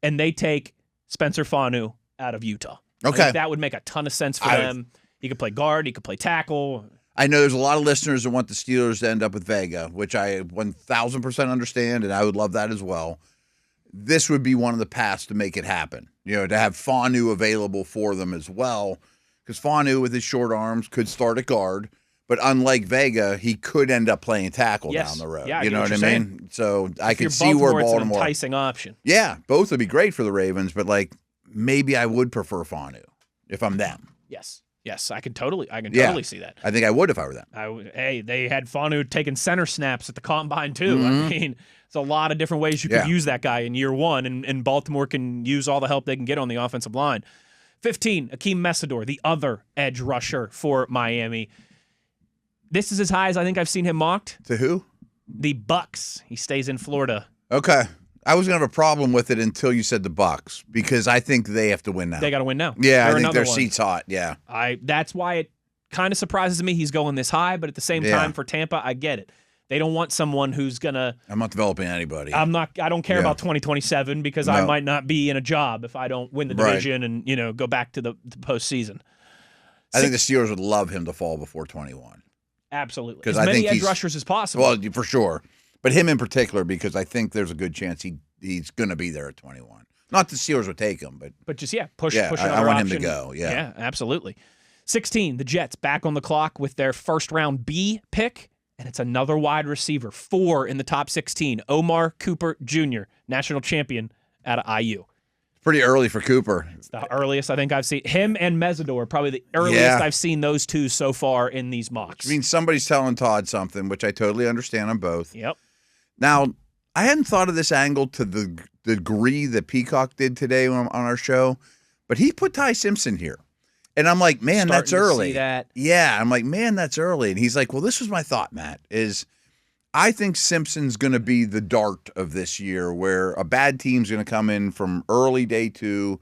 and they take Spencer Fanu out of Utah. Okay. That would make a ton of sense for them. He could play guard. He could play tackle. I know there's a lot of listeners that want the Steelers to end up with Vega, which I 1,000% understand, and I would love that as well. This would be one of the paths to make it happen, you know, to have Fanu available for them as well, because Fanu with his short arms could start at guard, but unlike Vega, he could end up playing tackle down the road. Yeah, you know what I mean? So I can see Baltimore, where Baltimore. It's an enticing option. Yeah, both would be great for the Ravens, but like maybe I would prefer Fanu if I'm them. Yes, I can totally see that. I think I would if I were them. Hey, they had Fanu taking center snaps at the combine too. I mean, it's a lot of different ways you could use that guy in year one, and Baltimore can use all the help they can get on the offensive line. 15, Akeem Messidor, the other edge rusher for Miami. This is as high as I think I've seen him mocked. To who? The Bucks. He stays in Florida. Okay. I was going to have a problem with it until you said the Bucks, because I think they have to win now. They got to win now. Yeah, I think their seat's hot. Yeah. That's why it kind of surprises me he's going this high, but at the same time for Tampa, I get it. They don't want someone who's going to... I'm not developing anybody. I don't care about 2027 because I might not be in a job if I don't win the division and, go back to the postseason. I think the Steelers would love him to fall before 21. Absolutely. As many edge rushers as possible. Well, for sure. But him in particular, because I think there's a good chance he's going to be there at 21. Not the Steelers would take him, but just, push I another want option. him to go. Yeah, absolutely. 16, the Jets back on the clock with their first-round B pick, and it's another wide receiver, 4 in the top 16, Omar Cooper Jr., national champion out of IU. pretty early for Cooper. It's the earliest I think I've seen. Him and Mesidor, probably the earliest I've seen those two so far in these mocks. I mean, somebody's telling Todd something, which I totally understand on both. Yep. Now, I hadn't thought of this angle to the degree that Peacock did today on our show, but he put Ty Simpson here. And I'm like, man, that's early. See that. Yeah, I'm like, man, that's early. And he's like, well, this was my thought, Matt, is I think Simpson's going to be the dart of this year where a bad team's going to come in from early day 2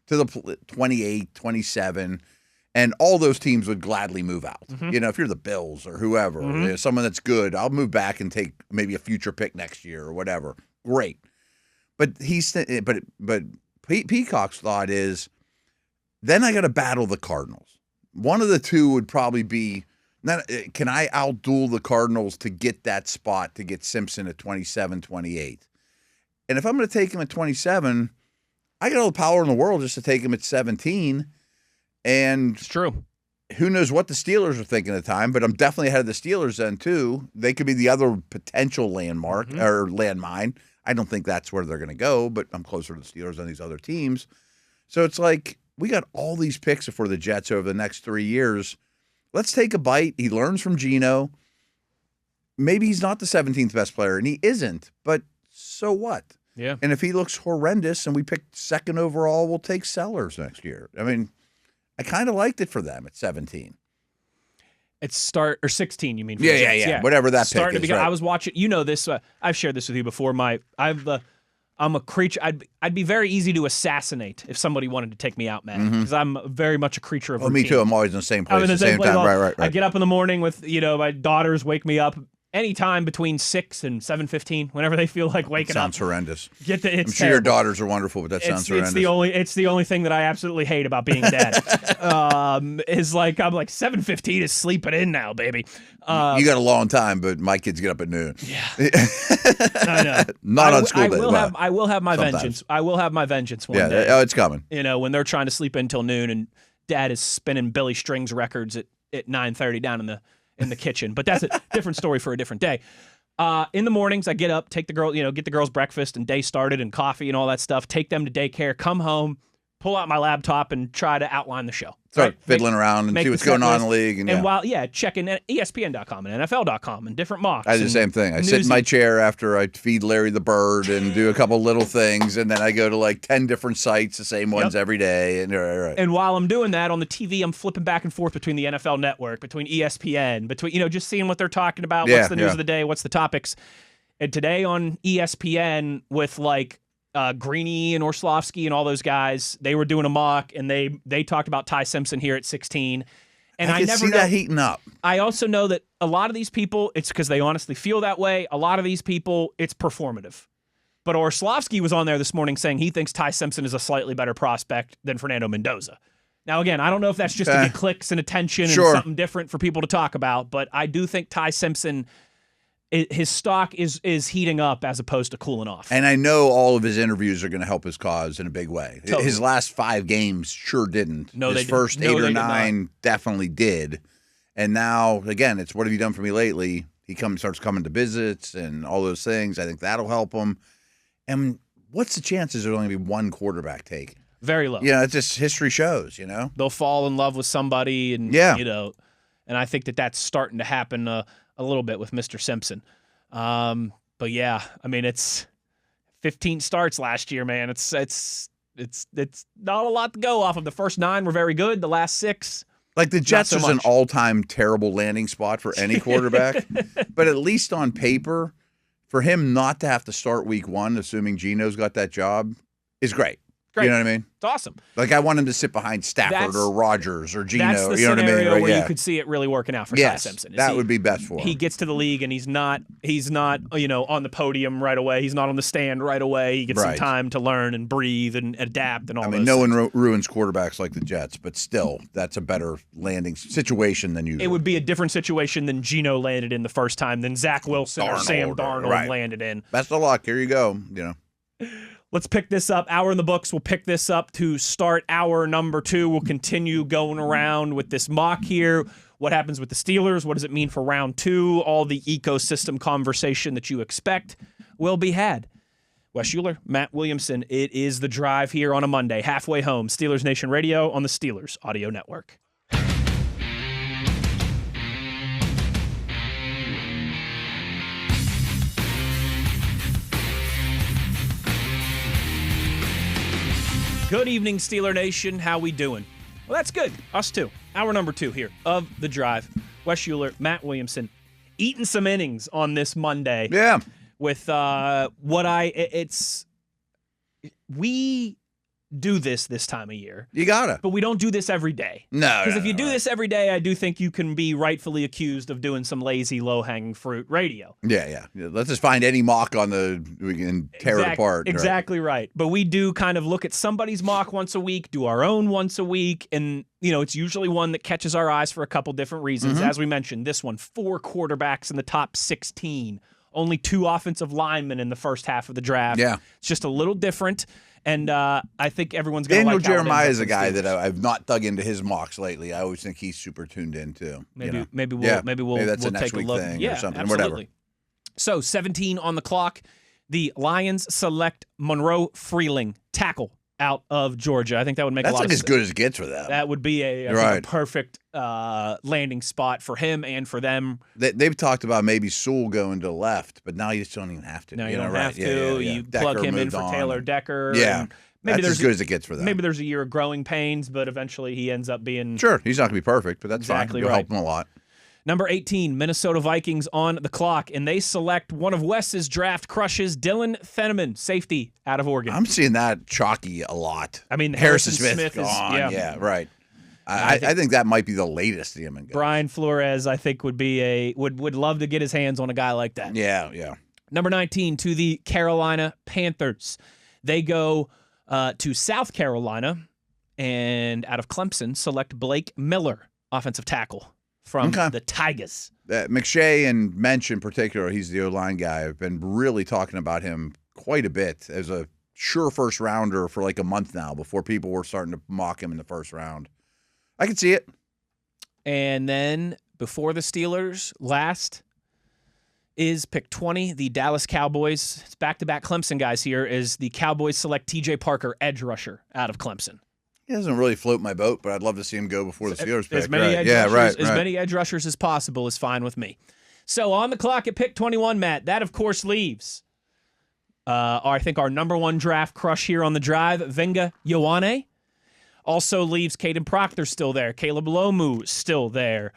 to the 28, 27, and all those teams would gladly move out. Mm-hmm. You know, if you're the Bills or whoever, you know, someone that's good, I'll move back and take maybe a future pick next year or whatever. Great. But Peacock's thought is, then I got to battle the Cardinals. One of the two would probably be, can I outduel the Cardinals to get that spot, to get Simpson at 27, 28? And if I'm going to take him at 27, I got all the power in the world just to take him at 17. And it's true. Who knows what the Steelers are thinking at the time, but I'm definitely ahead of the Steelers then, too. They could be the other potential landmark or landmine. I don't think that's where they're going to go, but I'm closer to the Steelers than these other teams. So it's like, we got all these picks for the Jets over the next 3 years. Let's take a bite. He learns from Geno. Maybe he's not the 17th best player, and he isn't, but so what? Yeah. And if he looks horrendous and we pick second overall, we'll take Sellers next year. I mean, I kind of liked it for them at 17. It's 16, you mean? For Yeah. Whatever that pick is. Right. I was watching, you know this, I've shared this with you before. I'm a creature. I'd be very easy to assassinate if somebody wanted to take me out, man, because I'm very much a creature of routine. Me too. I'm always in the same place at the same time. Right. I get up in the morning with, my daughters wake me up anytime between 6 and 7:15, whenever they feel like waking up. Sounds horrendous. I'm sure terrible. Your daughters are wonderful, but that sounds horrendous. It's the only thing that I absolutely hate about being a dad. Is like, I'm like, 7:15 is sleeping in now, baby. You got a long time, but my kids get up at noon. Yeah. I know. Not on school days. I will have my sometimes. vengeance. I will have my vengeance one day. Oh, it's coming. When they're trying to sleep until noon and dad is spinning Billy Strings records at 9:30 down in the kitchen. But that's a different story for a different day. In the mornings, I get up, take the girl, get the girls breakfast and day started and coffee and all that stuff, take them to daycare, come home, pull out my laptop and try to outline the show. Start fiddling around and see what's going on in the league. And while, checking ESPN.com and NFL.com and different mocks. I do the same thing. I sit in my chair after I feed Larry the bird and do a couple little things, and then I go to like 10 different sites, the same ones every day. And while I'm doing that on the TV, I'm flipping back and forth between the NFL Network, between ESPN, between just seeing what they're talking about, what's the news of the day, what's the topics. And today on ESPN with Greeny and Orslowski and all those guys, they were doing a mock, and they talked about Ty Simpson here at 16. And I never see that heating up. I also know that a lot of these people, it's because they honestly feel that way. A lot of these people, it's performative. But Orslowski was on there this morning saying he thinks Ty Simpson is a slightly better prospect than Fernando Mendoza. Now, again, I don't know if that's just to get clicks and attention and something different for people to talk about, but I do think Ty Simpson, his stock is heating up as opposed to cooling off. And I know all of his interviews are going to help his cause in a big way. Totally. His last 5 games sure didn't. No, his first 8 or 9 definitely did. And now, again, it's what have you done for me lately? He starts coming to visits and all those things. I think that'll help him. And what's the chances there's only going to be one quarterback take? Very low. Yeah, it's just history shows, They'll fall in love with somebody and, and I think that's starting to happen a little bit with Mr. Simpson. But yeah, I mean, it's 15 starts last year, man. It's not a lot to go off of. The first 9 were very good. The last 6, like the Jets is an all-time terrible landing spot for any quarterback. But at least on paper, for him not to have to start week 1, assuming Geno's got that job, is great. Great. You know what I mean? It's awesome. Like I want him to sit behind Stafford or Rogers or Geno. That's the you know what I mean? scenario Right, where yeah. you could see it really working out for Ty Simpson. That would be best for him. He gets to the league and he's not on the podium right away. He's not on the stand right away. He gets some time to learn and breathe and adapt and all that. No one ruins quarterbacks like the Jets, but still, that's a better landing situation than usual. It would be a different situation than Geno landed in the first time, than Zach Wilson or Sam Darnold landed in. Best of luck. Here you go. Let's pick this up. Hour in the books. We'll pick this up to start hour number 2. We'll continue going around with this mock here. What happens with the Steelers? What does it mean for round 2? All the ecosystem conversation that you expect will be had. Wes Uhler, Matt Williamson. It is The Drive here on a Monday. Halfway home. Steelers Nation Radio on the Steelers Audio Network. Good evening, Steeler Nation. How we doing? Well, that's good. Us too. Hour number 2 here of The Drive. Wes Uhler, Matt Williamson, eating some innings on this Monday. Yeah. With we do this time of year. You gotta. But we don't do this every day. No. Because if you do this every day, I do think you can be rightfully accused of doing some lazy, low-hanging fruit radio. Yeah. Let's just find any mock we can tear it apart. Exactly right. But we do kind of look at somebody's mock once a week, do our own once a week, and it's usually one that catches our eyes for a couple different reasons. Mm-hmm. As we mentioned, this one, 4 quarterbacks in the top 16, only 2 offensive linemen in the first half of the draft. Yeah. It's just a little different. And I think everyone's going to like Daniel Jeremiah is a guy that I've not dug into his mocks lately. I always think he's super tuned in too. Maybe we'll maybe that's we'll a next take week a look. thing Yeah, or something. Absolutely. Whatever. So 17 on the clock. The Lions select Monroe Freeling, tackle out of Georgia. I think that would make a lot of sense. That's like as good as it gets for them. That would be a perfect landing spot for him and for them. They've talked about maybe Sewell going to the left, but now you just don't even have to. No, you don't have to. Yeah. You plug him in for Taylor Decker. Yeah. Maybe that's as good as it gets for them. Maybe there's a year of growing pains, but eventually he ends up being... Sure, he's not going to be perfect, but that's exactly fine. You'll help him a lot. Number 18, Minnesota Vikings on the clock, and they select one of Wes's draft crushes, Dylan Fenneman, safety out of Oregon. I'm seeing that chalky a lot. I mean, Harrison Smith gone. Yeah, right. I think that might be the latest him and Brian Flores, I think, would love to get his hands on a guy like that. Yeah. Number 19 to the Carolina Panthers. They go to South Carolina and out of Clemson select Blake Miller, offensive tackle from the Tigers. McShay and Mensch in particular, he's the O-line guy. I've been really talking about him quite a bit as a sure first rounder for like a month now before people were starting to mock him in the first round. I can see it. And then before the Steelers, last is pick 20, the Dallas Cowboys. It's back-to-back Clemson guys here as the Cowboys select TJ Parker, edge rusher, out of Clemson. He doesn't really float my boat, but I'd love to see him go before the Steelers pick. As many edge rushers as possible is fine with me. So on the clock at pick 21, Matt, that of course leaves, I think, our number 1 draft crush here on the drive, Venga Ioane. Also leaves Caden Proctor still there. Caleb Lomu still there.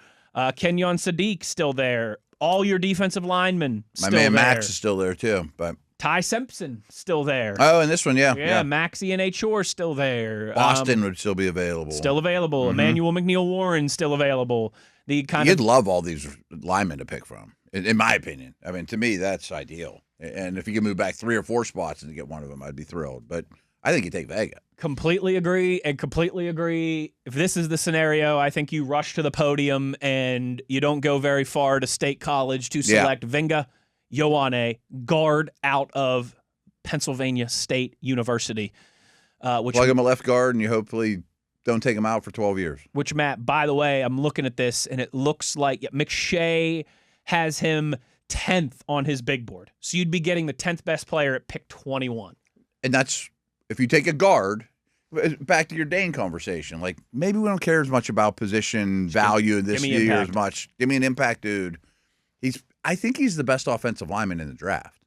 Kenyon Sadiq still there. All your defensive linemen still there. My man Max is still there too, but Ty Simpson still there. Oh, and this one, yeah. Maxie and H. Orr still there. Boston would still be available. Still available. Mm-hmm. Emmanuel McNeil Warren still available. You'd love all these linemen to pick from, in my opinion. I mean, to me, that's ideal. And if you can move back 3 or 4 spots and get one of them, I'd be thrilled. But I think you take Vega. Completely agree. If this is the scenario, I think you rush to the podium and you don't go very far to State College to select Venga Ioane, guard out of Pennsylvania State University. Plug him a left guard and you hopefully don't take him out for 12 years. Which, Matt, by the way, I'm looking at this and it looks like McShay has him 10th on his big board. So you'd be getting the 10th best player at pick 21. And that's, if you take a guard, back to your Dane conversation, like maybe we don't care as much about position value this year as much. Give me an impact dude. I think he's the best offensive lineman in the draft.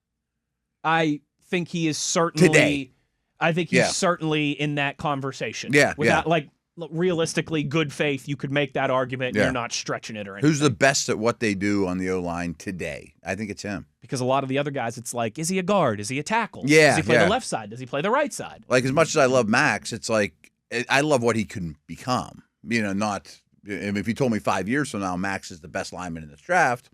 I think he is certainly today. I think he's certainly in that conversation. Yeah, without like realistically, good faith, you could make that argument. And You're not stretching it or anything. Who's the best at what they do on the O-line today? I think it's him. Because a lot of the other guys, it's like, is he a guard? Is he a tackle? Yeah, Does he play the left side? Does he play the right side? Like, as much as I love Max, it's like, I love what he can become. Not, if you told me 5 years from now Max is the best lineman in this draft,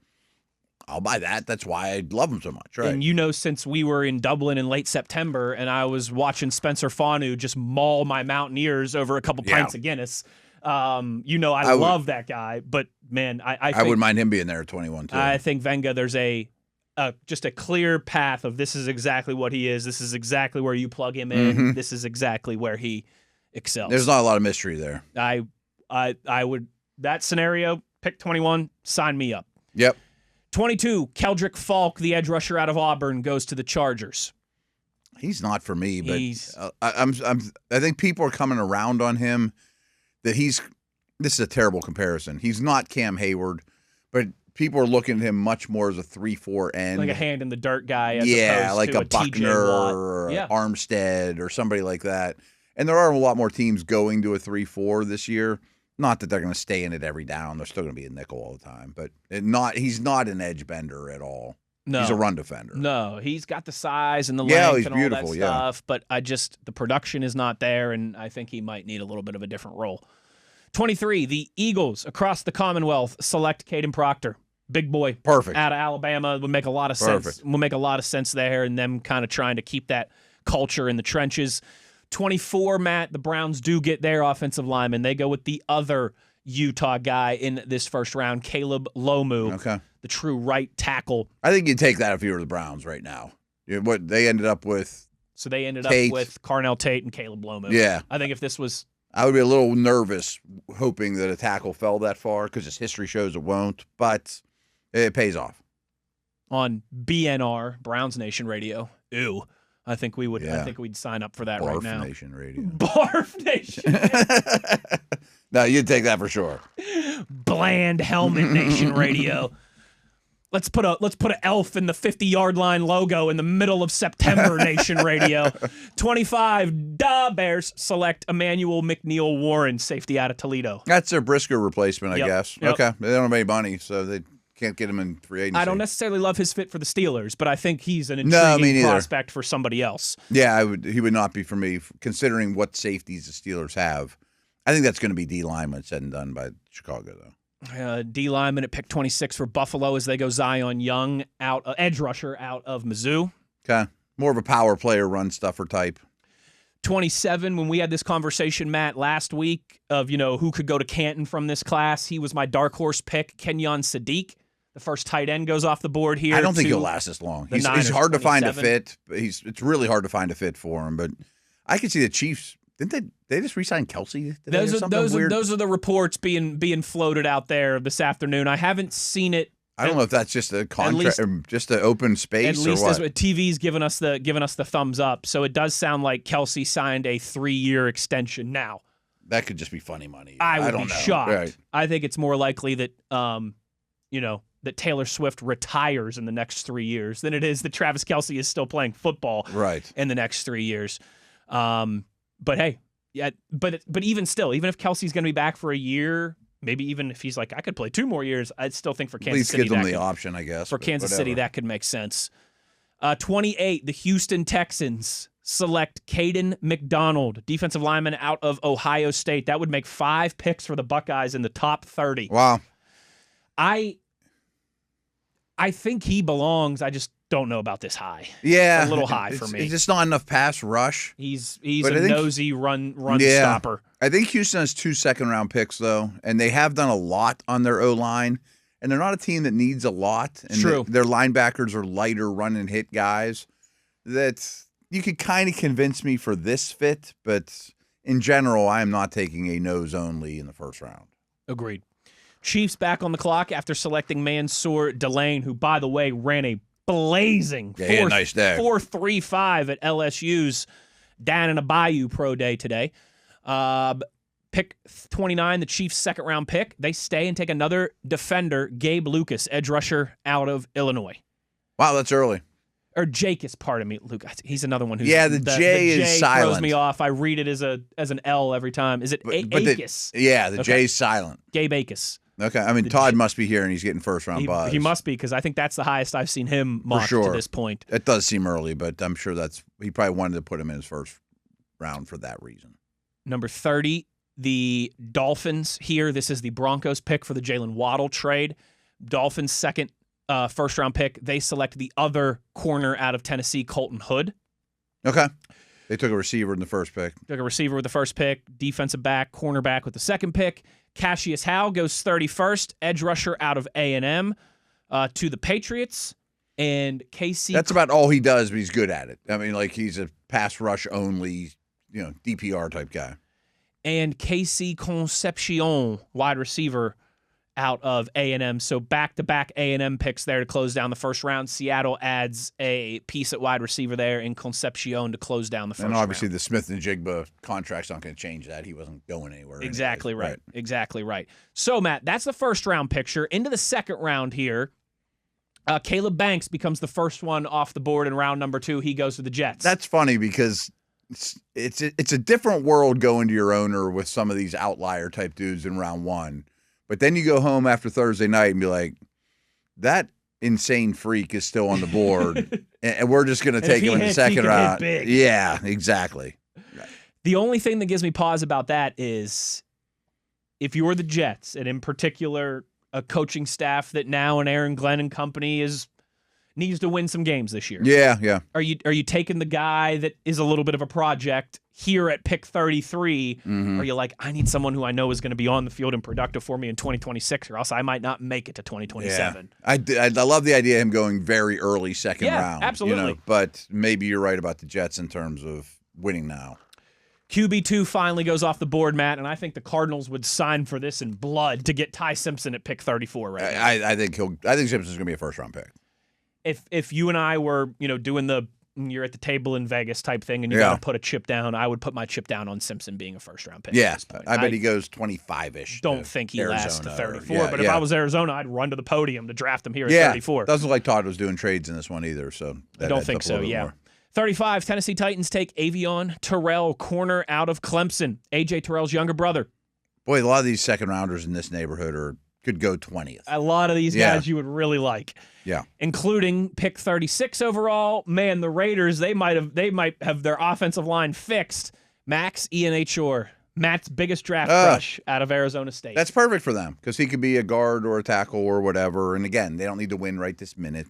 I'll buy that. That's why I love him so much, right? And since we were in Dublin in late September and I was watching Spencer Fanu just maul my Mountaineers over a couple pints of Guinness, I love that guy. But, man, I wouldn't mind him being there at 21, too. I think Venga, there's just a clear path of this is exactly what he is. This is exactly where you plug him in. Mm-hmm. This is exactly where he excels. There's not a lot of mystery there. I would, that scenario, pick 21, sign me up. Yep. 22, Keldrick Falk, the edge rusher out of Auburn, goes to the Chargers. He's not for me, but I think people are coming around on him that this is a terrible comparison. He's not Cam Hayward, but people are looking at him much more as a 3-4 end. Like a hand in the dirt guy as opposed like to a Buckner or Armstead or somebody like that. And there are a lot more teams going to a 3-4 this year. Not that they're going to stay in it every down. They're still going to be a nickel all the time. But he's not an edge bender at all. No. He's a run defender. No, he's got the size and the length and all that stuff. But the production is not there, and I think he might need a little bit of a different role. 23, the Eagles across the Commonwealth select Caden Proctor. Big boy. Perfect. Out of Alabama. Would make a lot of sense. Will make a lot of sense there, and them kind of trying to keep that culture in the trenches. 24, Matt, the Browns do get their offensive lineman. They go with the other Utah guy in this first round, Caleb Lomu, the true right tackle. I think you'd take that if you were the Browns right now. What they ended up with. So they ended up with Carnell Tate and Caleb Lomu. Yeah. I think if this was. I would be a little nervous hoping that a tackle fell that far because his history shows it won't, but it pays off. On BNR, Browns Nation Radio. Ew. I think we would. Yeah. I think we'd sign up for that right now. Barf Nation Radio. Barf Nation. No, you'd take that for sure. Bland Helmet Nation Radio. Let's put an elf in the 50-yard line logo in the middle of September. Nation Radio. 25. Bears select Emmanuel McNeil Warren, safety out of Toledo. That's their Briscoe replacement, I guess. Yep. Okay, they don't have any money, so they can't get him in free agency. I don't necessarily love his fit for the Steelers, but I think he's an intriguing prospect for somebody else. Yeah, he would not be for me, considering what safeties the Steelers have. I think that's going to be D lineman said and done by Chicago, though. D lineman at pick 26 for Buffalo as they go Zion Young, edge rusher out of Mizzou. Okay, more of a power player, run stuffer type. 27, when we had this conversation, Matt, last week of, who could go to Canton from this class, he was my dark horse pick, Kenyon Sadiq. The first tight end goes off the board here. I don't think he'll last this long. He's hard to find a fit. It's really hard to find a fit for him. But I could see the Chiefs. Didn't they just re-sign Kelsey? Those are the reports being floated out there this afternoon. I haven't seen it. I don't know if that's just a contract, just an open space, at least or what. TV's given us the thumbs up. So it does sound like Kelsey signed a 3-year extension now. That could just be funny money. I would be shocked. Right. I think it's more likely that that Taylor Swift retires in the next 3 years than it is that Travis Kelce is still playing football in the next 3 years. But hey, but even still, even if Kelsey's going to be back for a year, maybe even if he's like, I could play 2 more years, I'd still think for Kansas City. At least give them the option, I guess. For Kansas City, that could make sense. 28, the Houston Texans select Caden McDonald, defensive lineman out of Ohio State. That would make 5 picks for the Buckeyes in the top 30. Wow. I think he belongs. I just don't know about this high. Yeah. It's a little high for me. It's just not enough pass rush. He's nosy run stopper. I think Houston has 2 second-round picks, though, and they have done a lot on their O-line, and they're not a team that needs a lot. And True. Their linebackers are lighter run-and-hit guys. That you could kind of convince me for this fit, but in general, I am not taking a nose only in the first round. Agreed. Chiefs back on the clock after selecting Mansour Delane, who, by the way, ran a blazing 4.35 at LSU's down in a Bayou Pro Day today. Pick 29, the Chiefs' second-round pick. They stay and take another defender, Gabe Lucas, edge rusher out of Illinois. Wow, that's early. or Jacus, pardon me, Luke. He's another one who's the J is silent. Throws me off. I read it as an L every time. Is it Acus? The J is silent. Gabe Acus. Okay, I mean Todd must be here and he's getting first round buzz. He must be, because I think that's the highest I've seen him mocked to this point. It does seem early, but I'm sure he probably wanted to put him in his first round for that reason. Number 30, the Dolphins here. This is the Broncos pick for the Jalen Waddle trade. Dolphins' second first-round pick. They select the other corner out of Tennessee, Colton Hood. Okay. They took a receiver in the first pick. Took a receiver with the first pick, defensive back, cornerback with the second pick. Cassius Howe goes 31st, edge rusher out of A&M to the Patriots. And KC... That's about all he does, but he's good at it. I mean, like, he's a pass rush only, DPR type guy. And KC Concepcion, wide receiver out of A&M. So back-to-back A&M picks there to close down the first round. Seattle adds a piece at wide receiver there in Concepcion to close down the first round. And obviously the Smith and Jigba contract's not going to change that. He wasn't going anywhere. Exactly right. Exactly right. So, Matt, that's the first round picture. Into the second round here, Caleb Banks becomes the first one off the board in round number 2. He goes to the Jets. That's funny because it's a different world going to your owner with some of these outlier type dudes in round 1. But then you go home after Thursday night and be like, that insane freak is still on the board, and we're just going to take him in the second round. Yeah, exactly. The only thing that gives me pause about that is if you're the Jets, and in particular a coaching staff that now and Aaron Glenn and company needs to win some games this year. Yeah. Are you taking the guy that is a little bit of a project here at pick 33? Mm-hmm. Are you like, I need someone who I know is going to be on the field and productive for me in 2026, or else I might not make it to 2027? Yeah. I love the idea of him going very early second round. Absolutely. But maybe you're right about the Jets in terms of winning now. QB2 finally goes off the board, Matt, and I think the Cardinals would sign for this in blood to get Ty Simpson at pick 34 right now. I think Simpson's going to be a first round pick. If you and I were, doing you're at the table in Vegas type thing and you got to put a chip down, I would put my chip down on Simpson being a first-round pick. Yeah, I bet he goes 25-ish. Don't think he lasts to 34, but if I was Arizona, I'd run to the podium to draft him here at 34. Doesn't look like Todd was doing trades in this one either, so I don't think so, more. 35, Tennessee Titans take Avion Terrell, corner out of Clemson. A.J. Terrell's younger brother. Boy, a lot of these second-rounders in this neighborhood could go 20th. A lot of these guys you would really like. Yeah. Including pick 36 overall. Man, the Raiders, they might have their offensive line fixed. Max Ianachor, Matt's biggest draft crush out of Arizona State. That's perfect for them because he could be a guard or a tackle or whatever. And again, they don't need to win right this minute,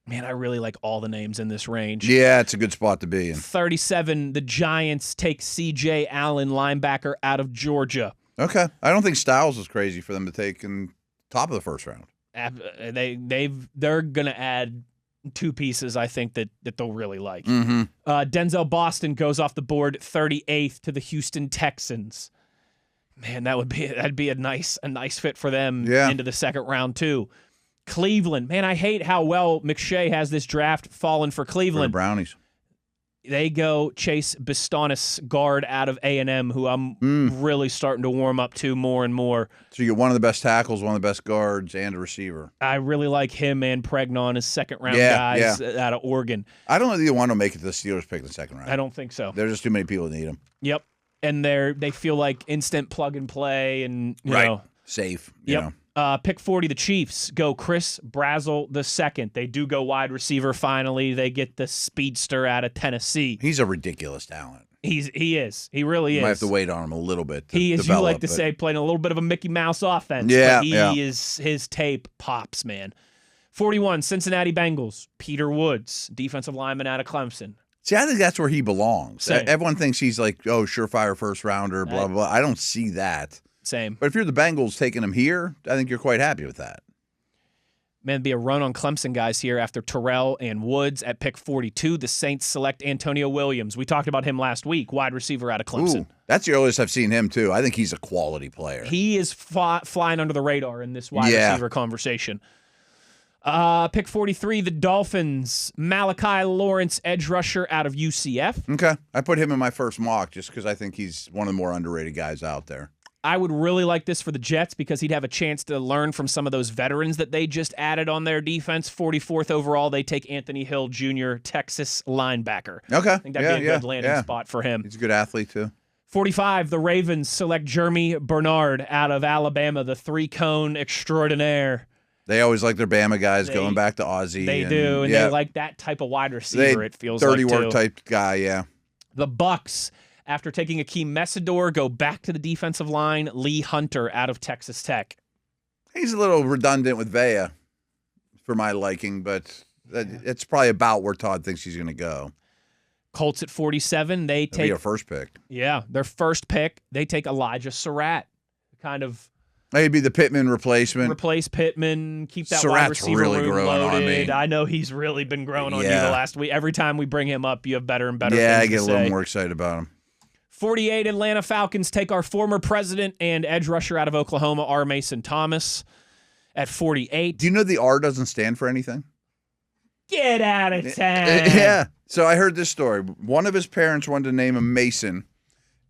Man, I really like all the names in this range. Yeah, it's a good spot to be in. 37, the Giants take C.J. Allen, linebacker out of Georgia. Okay. I don't think Styles is crazy for them to take in top of the first round. They're going to add 2 pieces, I think, that they'll really like. Mm-hmm. Denzel Boston goes off the board 38th to the Houston Texans. Man, that'd be a nice fit for them into the second round too. Cleveland, man, I hate how well McShay has this draft fallen for Cleveland. For the Brownies. They go Chase Bistonis, guard out of A&M, who I'm really starting to warm up to more and more. So you get one of the best tackles, one of the best guards, and a receiver. I really like him and Pregnon as second-round guys out of Oregon. I don't know if either one will make it to the Steelers pick in the second round. I don't think so. There's just too many people that need them. Yep. And they feel like instant plug-and-play and, you know. Safe. Yep. Pick 40, the Chiefs go Chris Brazzell II. They do go wide receiver finally. They get the speedster out of Tennessee. He's a ridiculous talent. He is. He really is. You might have to wait on him a little bit to He is, develop, you like to say, playing a little bit of a Mickey Mouse offense. Yeah, but his tape pops, man. 41, Cincinnati Bengals. Peter Woods, defensive lineman out of Clemson. See, I think that's where he belongs. Same. Everyone thinks he's like, surefire first rounder, blah, blah, blah. I don't see that. Same. But if you're the Bengals taking him here, I think you're quite happy with that. Man, it'd be a run on Clemson guys here after Terrell and Woods at pick 42. The Saints select Antonio Williams. We talked about him last week, wide receiver out of Clemson. Ooh, that's the earliest I've seen him, too. I think he's a quality player. He is flying under the radar in this wide receiver conversation. Pick 43, the Dolphins. Malachi Lawrence, edge rusher out of UCF. Okay. I put him in my first mock just because I think he's one of the more underrated guys out there. I would really like this for the Jets because he'd have a chance to learn from some of those veterans that they just added on their defense. 44th overall, they take Anthony Hill Jr., Texas linebacker. Okay. I think that'd be a good landing spot for him. He's a good athlete, too. 45, the Ravens select Jeremy Bernard out of Alabama, the three-cone extraordinaire. They always like their Bama guys going back to Aussie. They do, and they like that type of wide receiver, it feels like, dirty work type guy, yeah. The Bucs, after taking Akeem Messidor, go back to the defensive line, Lee Hunter out of Texas Tech. He's a little redundant with Vea for my liking, but it's probably about where Todd thinks he's going to go. Colts at 47, they take their first pick. Yeah, their first pick. They take Elijah Surratt, kind of. Maybe the Pittman replacement. Replace Pittman, keep that Surratt's wide receiver really room growing loaded. on me. I know he's really been growing on you the last week. Every time we bring him up, you have better and better things I to get a say. little more excited about him. 48, Atlanta Falcons take our former president and edge rusher out of Oklahoma, R. Mason Thomas, at 48. Do you know the R doesn't stand for anything? Get out of town. Yeah. So I heard this story. One of his parents wanted to name him Mason,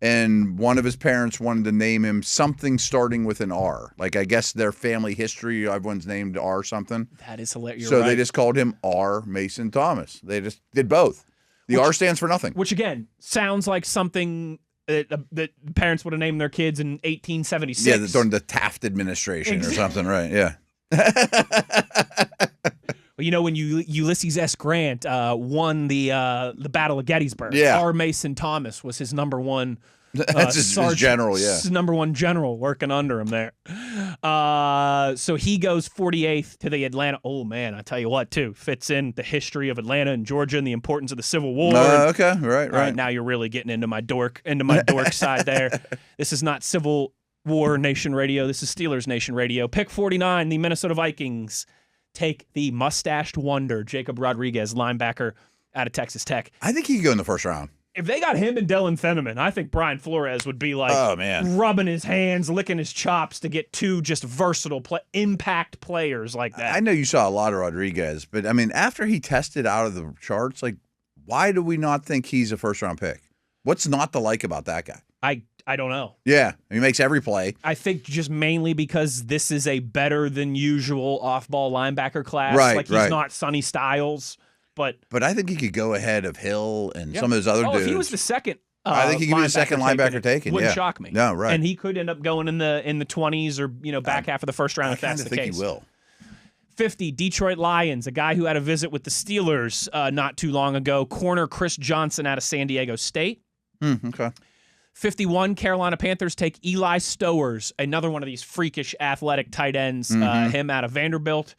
and one of his parents wanted to name him something starting with an R. Like, I guess their family history, everyone's named R something. That is hilarious. So they just called him R. Mason Thomas. They just did both. The R stands for nothing. Which, again, sounds like something that parents would have named their kids in 1876. Yeah, during the Taft administration or something, right? Yeah. Well, you know, when Ulysses S. Grant won the Battle of Gettysburg, yeah. R. Mason Thomas was his number one That's his general, his number one general working under him there. So he goes 48th to the Atlanta. Oh, man, I tell you what, too. Fits in the history of Atlanta and Georgia and the importance of the Civil War. Okay, right. All right, now you're really getting into my dork side there. This is not Civil War Nation Radio. This is Steelers Nation Radio. Pick 49, the Minnesota Vikings take the mustached wonder, Jacob Rodriguez, linebacker out of Texas Tech. I think he could go in the first round. If they got him and Dylan Fenneman, I think Brian Flores would be like rubbing his hands, licking his chops to get two just versatile impact players like that. I know you saw a lot of Rodriguez, but, I mean, after he tested out of the charts, like, why do we not think he's a first-round pick? What's not to like about that guy? I don't know. Yeah, he makes every play. I think just mainly because this is a better than usual off-ball linebacker class. Right, like he's not Sonny Styles, but I think he could go ahead of Hill and some of those other dudes. If he was the second, I think he could be the second linebacker taken. Wouldn't shock me. No, right. And he could end up going in the 20s or back half of the first round if that's the case. I think he will. 50, Detroit Lions, a guy who had a visit with the Steelers not too long ago. Corner Chris Johnson out of San Diego State. Okay. 51, Carolina Panthers take Eli Stowers, another one of these freakish athletic tight ends, him out of Vanderbilt.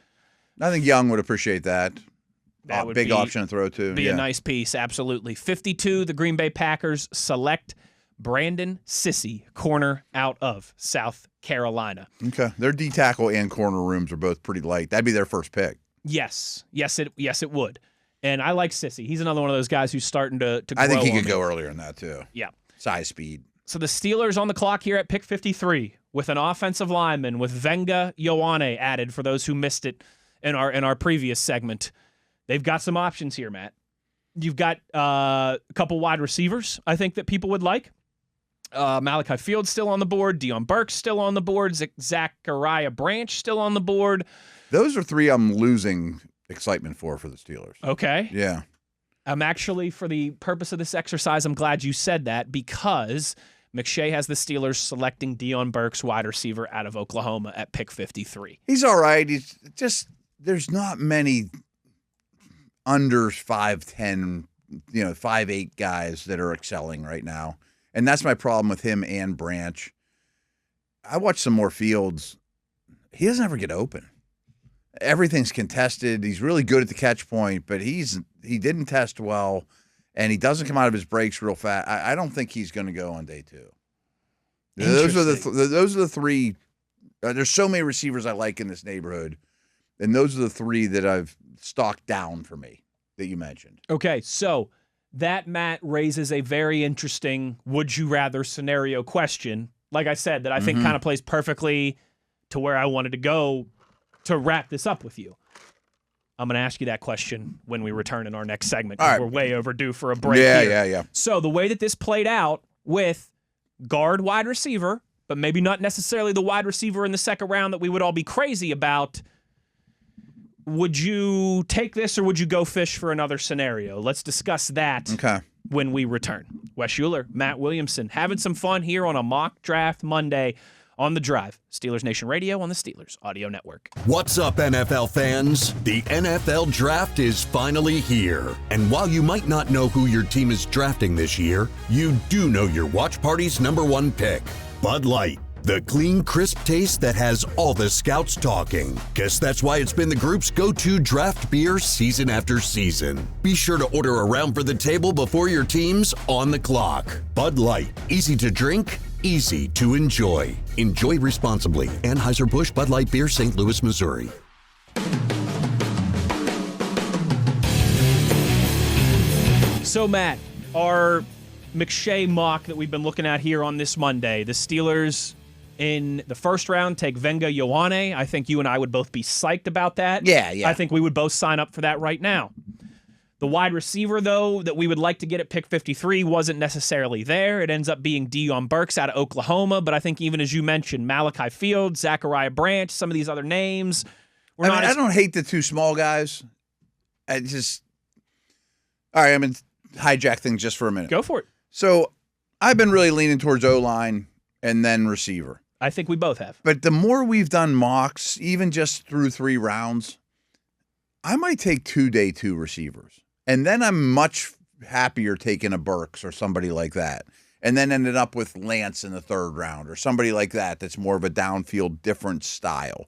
I think Young would appreciate that. That would big option to throw to. Be a nice piece, absolutely. 52, the Green Bay Packers select Brandon Sissy, corner out of South Carolina. Okay. Their D tackle and corner rooms are both pretty light. That'd be their first pick. Yes, it would. And I like Sissy. He's another one of those guys who's starting to grow. I think he could go earlier in that too. Yeah. Size, speed. So the Steelers on the clock here at pick 53 with an offensive lineman with Venga Ioane added for those who missed it in our previous segment. They've got some options here, Matt. You've got a couple wide receivers I think that people would like. Malachi Fields still on the board. Deion Burks still on the board. Zachariah Branch still on the board. Those are three I'm losing excitement for the Steelers. Okay. Yeah. I'm actually, for the purpose of this exercise, I'm glad you said that because McShay has the Steelers selecting Deion Burks, wide receiver out of Oklahoma at pick 53. He's all right. He's just, there's not many under 5'10", 5'8" guys that are excelling right now. And that's my problem with him and Branch. I watched some more Fields. He doesn't ever get open. Everything's contested. He's really good at the catch point, but he didn't test well, and he doesn't come out of his breaks real fast. I don't think he's going to go on day two. Those are the three. There's so many receivers I like in this neighborhood, and those are the three that I've stalked down for me that you mentioned. Okay, so that, Matt, raises a very interesting would you rather scenario question. Like I said, that I think kind of plays perfectly to where I wanted to go to wrap this up with you. I'm going to ask you that question when we return in our next segment. Right. We're way overdue for a break here. Yeah. So the way that this played out with guard wide receiver, but maybe not necessarily the wide receiver in the second round that we would all be crazy about. Would you take this or would you go fish for another scenario? Let's discuss that when we return. Wes Uhler, Matt Williamson, having some fun here on a mock draft Monday on The Drive. Steelers Nation Radio on the Steelers Audio Network. What's up, NFL fans? The NFL Draft is finally here. And while you might not know who your team is drafting this year, you do know your watch party's #1 pick, Bud Light. The clean, crisp taste that has all the scouts talking. Guess that's why it's been the group's go-to draft beer season after season. Be sure to order a round for the table before your team's on the clock. Bud Light. Easy to drink, easy to enjoy. Enjoy responsibly. Anheuser-Busch Bud Light Beer, St. Louis, Missouri. So, Matt, our McShay mock that we've been looking at here on this Monday, the Steelers in the first round take Venga Ioane. I think you and I would both be psyched about that. Yeah. I think we would both sign up for that right now. The wide receiver, though, that we would like to get at pick 53 wasn't necessarily there. It ends up being Deion Burks out of Oklahoma, but I think even as you mentioned, Malachi Fields, Zachariah Branch, some of these other names. I don't hate the two small guys. All right, I'm going to hijack things just for a minute. Go for it. So I've been really leaning towards O-line and then receiver. I think we both have. But the more we've done mocks, even just through 3 rounds, I might take 2 day 2 receivers. And then I'm much happier taking a Burks or somebody like that. And then ended up with Lance in the 3rd round or somebody like that that's more of a downfield, different style.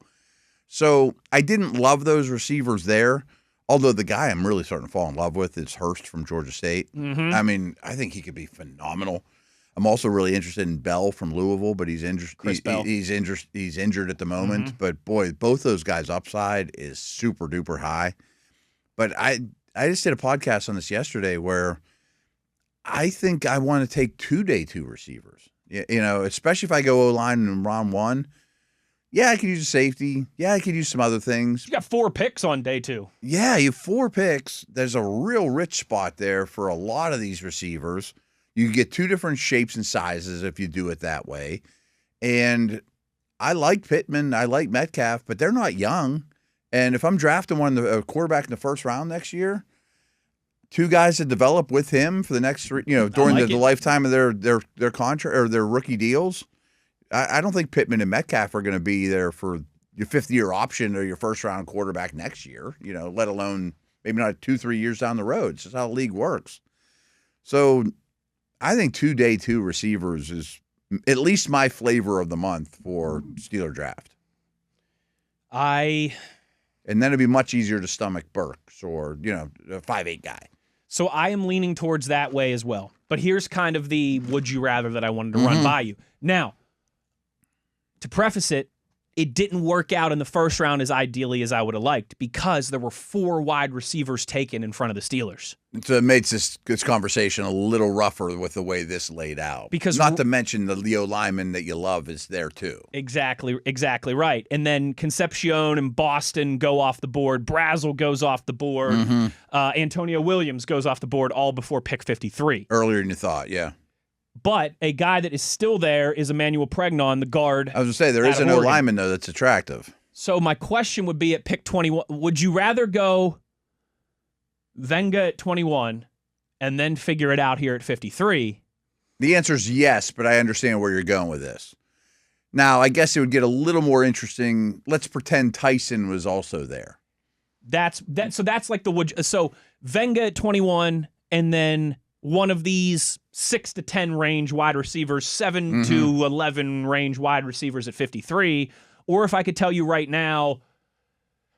So I didn't love those receivers there. Although the guy I'm really starting to fall in love with is Hurst from Georgia State. Mm-hmm. I mean, I think he could be phenomenal. I'm also really interested in Bell from Louisville, but he's injured. He's injured at the moment. Mm-hmm. But boy, both those guys' upside is super duper high. But I just did a podcast on this yesterday where I think I want to take 2 day 2 receivers. You know, especially if I go O-line in round 1. Yeah, I could use a safety. Yeah, I could use some other things. You got 4 picks on day 2. Yeah, you have 4 picks. There's a real rich spot there for a lot of these receivers. You get 2 different shapes and sizes if you do it that way. And I like Pittman. I like Metcalf, but they're not young. And if I'm drafting a quarterback in the 1st round next year, 2 guys that develop with him for the next 3, during the lifetime of their contract or their rookie deals, I don't think Pittman and Metcalf are going to be there for your 5th-year option or your 1st-round quarterback next year, let alone maybe not 2-3 years down the road. It's just how the league works. So I think 2 day 2 receivers is at least my flavor of the month for Steeler draft. And then it'd be much easier to stomach Burks or, a 5'8" guy. So I am leaning towards that way as well. But here's kind of the would you rather that I wanted to run by you. Now, to preface it, it didn't work out in the 1st round as ideally as I would have liked because there were 4 wide receivers taken in front of the Steelers. So it makes this conversation a little rougher with the way this laid out. Because not to mention the Leo lineman that you love is there too. Exactly right. And then Concepcion and Boston go off the board. Brazel goes off the board. Antonio Williams goes off the board all before pick 53. Earlier than you thought, yeah. But a guy that is still there is Emmanuel Pregnon, the guard. I was going to say, there is no lineman, though, that's attractive. So my question would be at pick 21, would you rather go Venga at 21 and then figure it out here at 53? The answer is yes, but I understand where you're going with this. Now, I guess it would get a little more interesting. Let's pretend Tyson was also there. So that's like so Venga at 21 and then one of these 6 to 10 range wide receivers, 7 to 11 range wide receivers at 53. Or if I could tell you right now,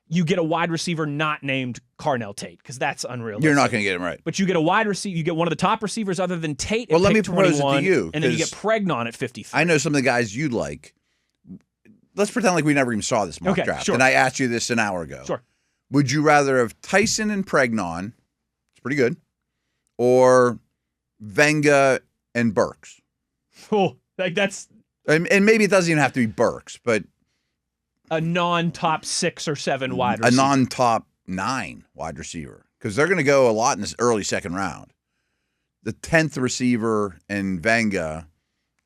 you get a wide receiver not named Carnell Tate, because that's unrealistic. You're not going to get him right. But you get a wide receiver, you get one of the top receivers other than Tate at let me pick propose 21, it to you. and then you get Pregnon at 53. I know some of the guys you like. Let's pretend like we never even saw this mock draft. Sure. And I asked you this an hour ago. Sure. Would you rather have Tyson and Pregnon, it's pretty good, or Venga and Burks? Oh, like that's... And maybe it doesn't even have to be Burks, but... a non-top 6 or 7 wide receiver. A non-top 9 wide receiver. Because they're going to go a lot in this early 2nd round. The 10th receiver and Venga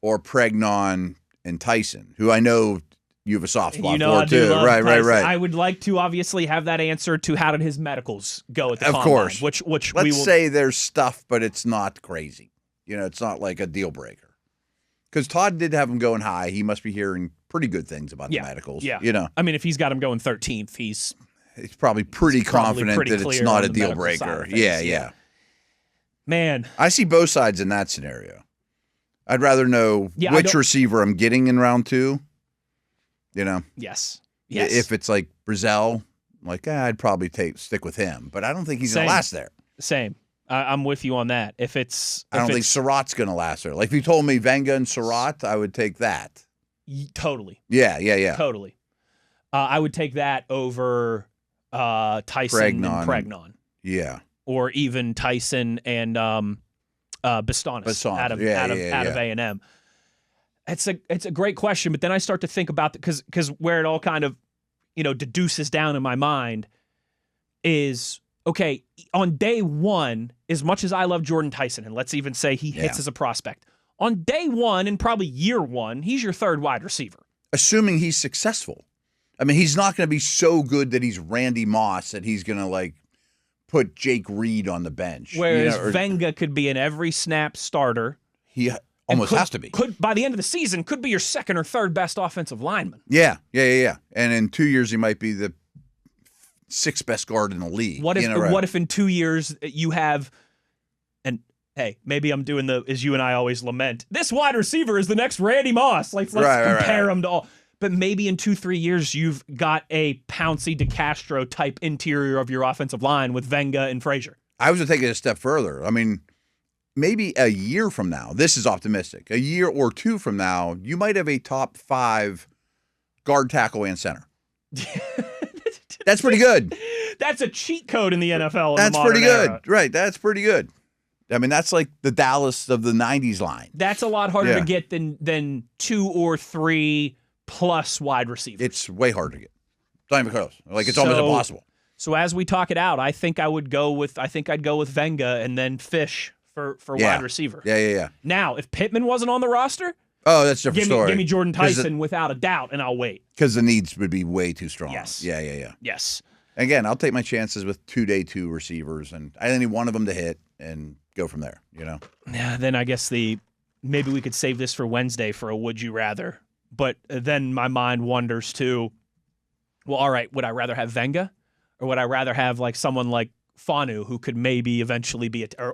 or Pregnon and Tyson, who I know you have a soft spot You know, for I do too. love Right. I would like to obviously have that answer to how did his medicals go at the combine, course. which Let's we will say there's stuff, but it's not crazy. It's not like a deal breaker. Because Todd did have him going high. He must be hearing pretty good things about the medicals. Yeah. I mean, if he's got him going 13th, he's probably pretty confident pretty that it's clear not on a the deal medical side breaker. of things, Yeah. Man, I see both sides in that scenario. I'd rather know which receiver I'm getting in round 2. Yes. If it's like Brazil, I'd probably stick with him. But I don't think he's going to last there. Same. I'm with you on that. I don't think Surratt's going to last there. Like if you told me Venga and Surratt, I would take that. Totally. Yeah. Totally. I would take that over Tyson and Pregnon. Yeah. Or even Tyson and Bastonis out of A&M. It's a great question, but then I start to think about because where it all kind of deduces down in my mind is, okay, on day one, as much as I love Jordan Tyson, and let's even say he hits as a prospect, on day one and probably year one, he's your third wide receiver. Assuming he's successful. I mean, he's not going to be so good that he's Randy Moss that he's going to put Jake Reed on the bench. Whereas Venga could be an every snap starter. He almost has to be. Could by the end of the season could be your second or third best offensive lineman. Yeah. And in 2 years he might be the 6th best guard in the league. What if in 2 years you have, and hey, maybe I'm doing as you and I always lament, this wide receiver is the next Randy Moss. Let's compare them to all. But maybe in 2-3 years you've got a Pouncey DeCastro type interior of your offensive line with Venga and Frazier. I was going to take it a step further. I mean, maybe a year from now, this is optimistic, a year or 2 from now, you might have a top 5 guard, tackle, and center. That's pretty good. That's a cheat code in the NFL. That's pretty good. Right. That's pretty good. I mean, that's like the Dallas of the 90s line. That's a lot harder to get than 2 or 3 plus wide receivers. It's way hard to get. It's not even close. It's almost impossible. So as we talk it out, I think I'd go with Venga and then Fish for wide receiver. Yeah. Now, if Pittman wasn't on the roster, that's a different story. Give me Jordan Tyson without a doubt, and I'll wait. Because the needs would be way too strong. Yes. Yeah. Yes. Again, I'll take my chances with 2-day 2 receivers, and I need one of them to hit and go from there. Yeah. Then I guess maybe we could save this for Wednesday for a would you rather. But then my mind wanders to, well, all right, would I rather have Venga or would I rather have someone like Fanu who could maybe eventually be or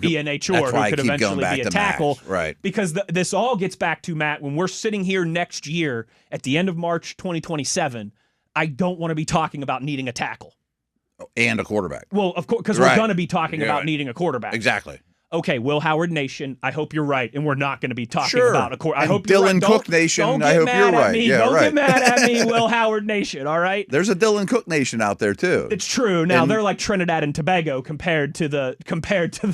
Ian Achor who could eventually be a tackle? Right. Because this all gets back to, Matt, when we're sitting here next year at the end of March 2027, I don't want to be talking about needing a tackle. And a quarterback. Well, of course, because we're going to be talking about needing a quarterback. Exactly. Okay, Will Howard Nation, I hope you're right, and we're not going to be talking about a quarterback. I hope Dylan you're right. Cook Nation, I hope you're right. Don't get mad at me, Will Howard Nation, all right? There's a Dylan Cook Nation out there, too. It's true. Now, they're like Trinidad and Tobago compared to the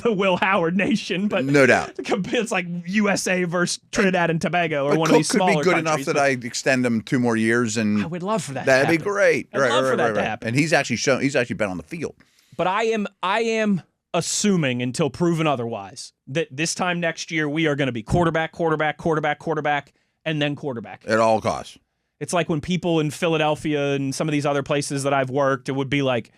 Will Howard Nation, but no doubt. It's like USA versus Trinidad and Tobago or one Cook of these smaller could be good countries, enough that I extend him 2 more years, and I would love for that that'd to be happen. great. I'd love for that to happen. And he's actually been on the field. But I am assuming until proven otherwise that this time next year we are going to be quarterback, and then quarterback. At all costs. It's like when people in Philadelphia and some of these other places that I've worked, it would be like,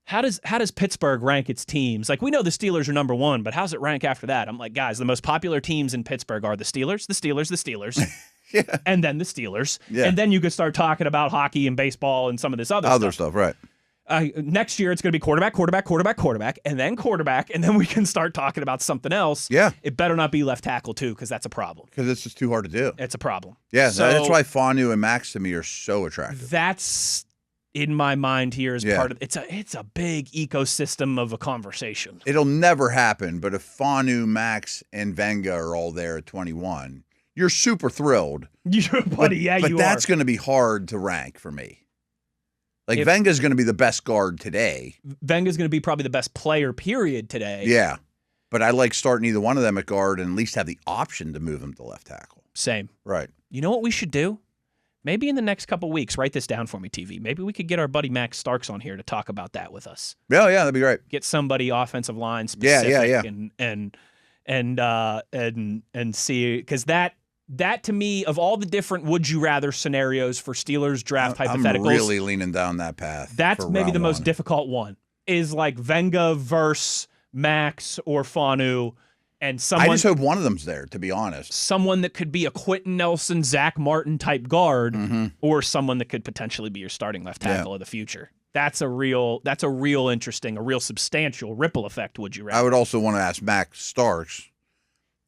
how does Pittsburgh rank its teams? Like, we know the Steelers are number 1, but how's it rank after that? I'm like, guys, the most popular teams in Pittsburgh are the Steelers, yeah. and then the Steelers. Yeah. And then you could start talking about hockey and baseball and some of this other stuff, right. Next year, it's going to be quarterback, and then we can start talking about something else. Yeah. It better not be left tackle, too, because that's a problem. Because it's just too hard to do. It's a problem. Yeah, that's why Fanu and Max to me are so attractive. That's in my mind here as part of it's a big ecosystem of a conversation. It'll never happen, but if Fanu, Max, and Venga are all there at 21, you're super thrilled. But that's going to be hard to rank for me. Venga's going to be the best guard today. Venga's going to be probably the best player, period, today. Yeah. But I like starting either one of them at guard and at least have the option to move them to left tackle. Same. Right. You know what we should do? Maybe in the next couple weeks, write this down for me, TV. Maybe we could get our buddy Max Starks on here to talk about that with us. Yeah, that'd be great. Get somebody offensive line specific and see, because that to me, of all the different would you rather scenarios for Steelers draft hypotheticals, I'm really leaning down that path. That's maybe the most difficult one. Is like Venga versus Max or Fanu, and someone. I just hope one of them's there, to be honest. Someone that could be a Quentin Nelson, Zach Martin type guard, or someone that could potentially be your starting left tackle of the future. That's a real interesting, a real substantial ripple effect. Would you rather? I would also want to ask Max Starks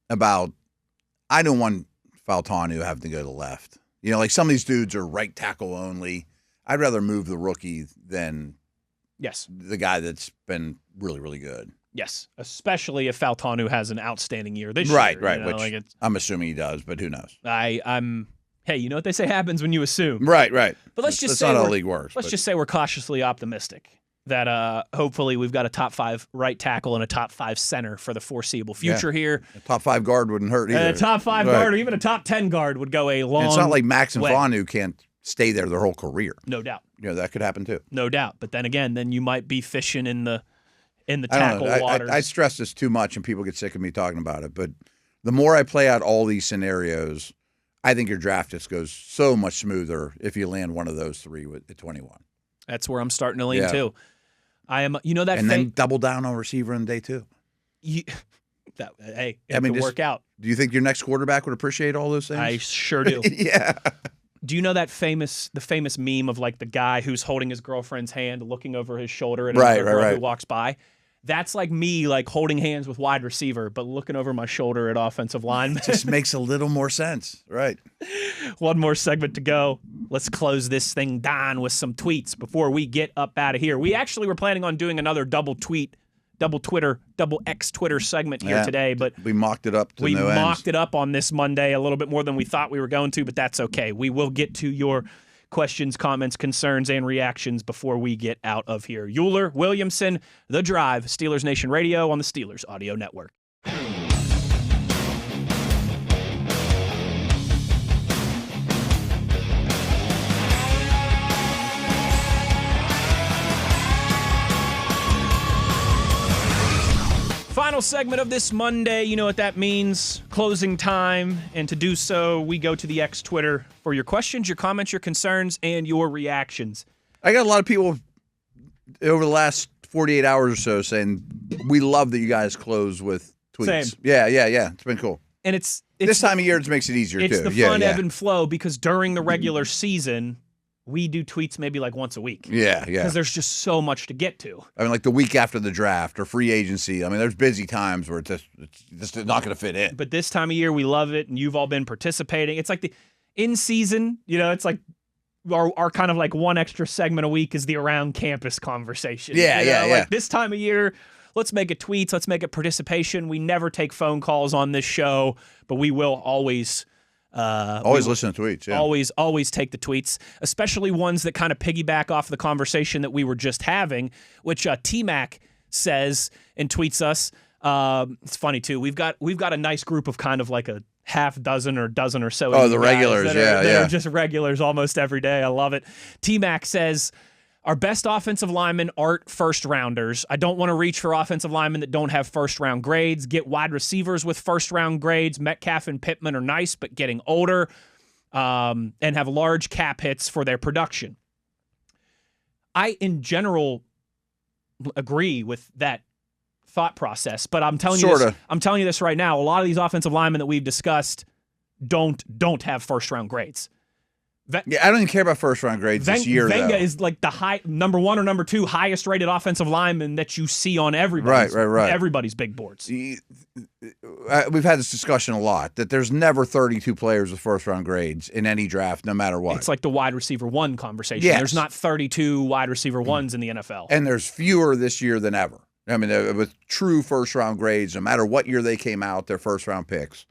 about. I don't want Faltanu having to go to the left. You know, like some of these dudes are right tackle only. I'd rather move the rookie than the guy that's been really, really good. Yes, especially if Faltanu has an outstanding year this year. Right, you know, which I'm assuming he does, but who knows? Hey, you know what they say happens when you assume. Right. But let's just that's say not how the league works. Let's just say we're cautiously optimistic that hopefully we've got a top 5 right tackle and a top 5 center for the foreseeable future here. A top 5 guard wouldn't hurt either. A top 5 guard or even a top 10 guard would go a long way. It's not like Max and Fanu can't stay there their whole career. No doubt. You know, that could happen too. No doubt. But then again, you might be fishing in the tackle waters. I stress this too much and people get sick of me talking about it, but the more I play out all these scenarios, I think your draft just goes so much smoother if you land one of those 3 at 21. That's where I'm starting to lean too. I am, you know that, and then double down on receiver in day 2. It could work out. Do you think your next quarterback would appreciate all those things? I sure do. Yeah. Do you know the famous meme of like the guy who's holding his girlfriend's hand, looking over his shoulder at another girl who walks by? That's like me, like holding hands with wide receiver, but looking over my shoulder at offensive lineman. Just makes a little more sense, right? One more segment to go. Let's close this thing down with some tweets before we get up out of here. We actually were planning on doing another double X Twitter segment here today, but we mocked it up to we no ends. mocked it up on this Monday a little bit more than we thought we were going to, but that's okay. We will get to your questions, comments, concerns, and reactions before we get out of here. Uhler, Williamson, The Drive, Steelers Nation Radio on the Steelers Audio Network. Final segment of this Monday. You know what that means. Closing time. And to do so, we go to the X Twitter for your questions, your comments, your concerns, and your reactions. I got a lot of people over the last 48 hours or so saying, we love that you guys close with tweets. Same. Yeah. It's been cool. And it's this time of year, it makes it easier, it's too. It's the fun ebb and flow because during the regular season, we do tweets maybe like once a week. Yeah. Because there's just so much to get to. I mean, like the week after the draft or free agency. I mean, there's busy times where it's just not going to fit in. But this time of year, we love it, and you've all been participating. It's like the in-season, it's like our kind of like one extra segment a week is the around campus conversation. Yeah. Like this time of year, let's make it tweets, let's make it participation. We never take phone calls on this show, but we will always listen to tweets. Yeah. Always take the tweets, especially ones that kind of piggyback off the conversation that we were just having, which T-Mac says and tweets us. It's funny too. We've got a nice group of kind of like a half dozen or dozen or so. Oh, the regulars, that are just regulars almost every day. I love it. T-Mac says, our best offensive linemen aren't first-rounders. I don't want to reach for offensive linemen that don't have first-round grades. Get wide receivers with first-round grades. Metcalf and Pittman are nice, but getting older and have large cap hits for their production. I, in general, agree with that thought process, but I'm telling you this right now. A lot of these offensive linemen that we've discussed don't have first-round grades. I don't even care about first-round grades this year, Venga though. is like the number 1 or number 2 highest-rated offensive lineman that you see on everybody's big boards. We've had this discussion a lot, that there's never 32 players with first-round grades in any draft, no matter what. It's like the wide receiver 1 conversation. Yes. There's not 32 wide receiver 1s in the NFL. And there's fewer this year than ever. I mean, with true first-round grades, no matter what year they came out, they're first-round picks.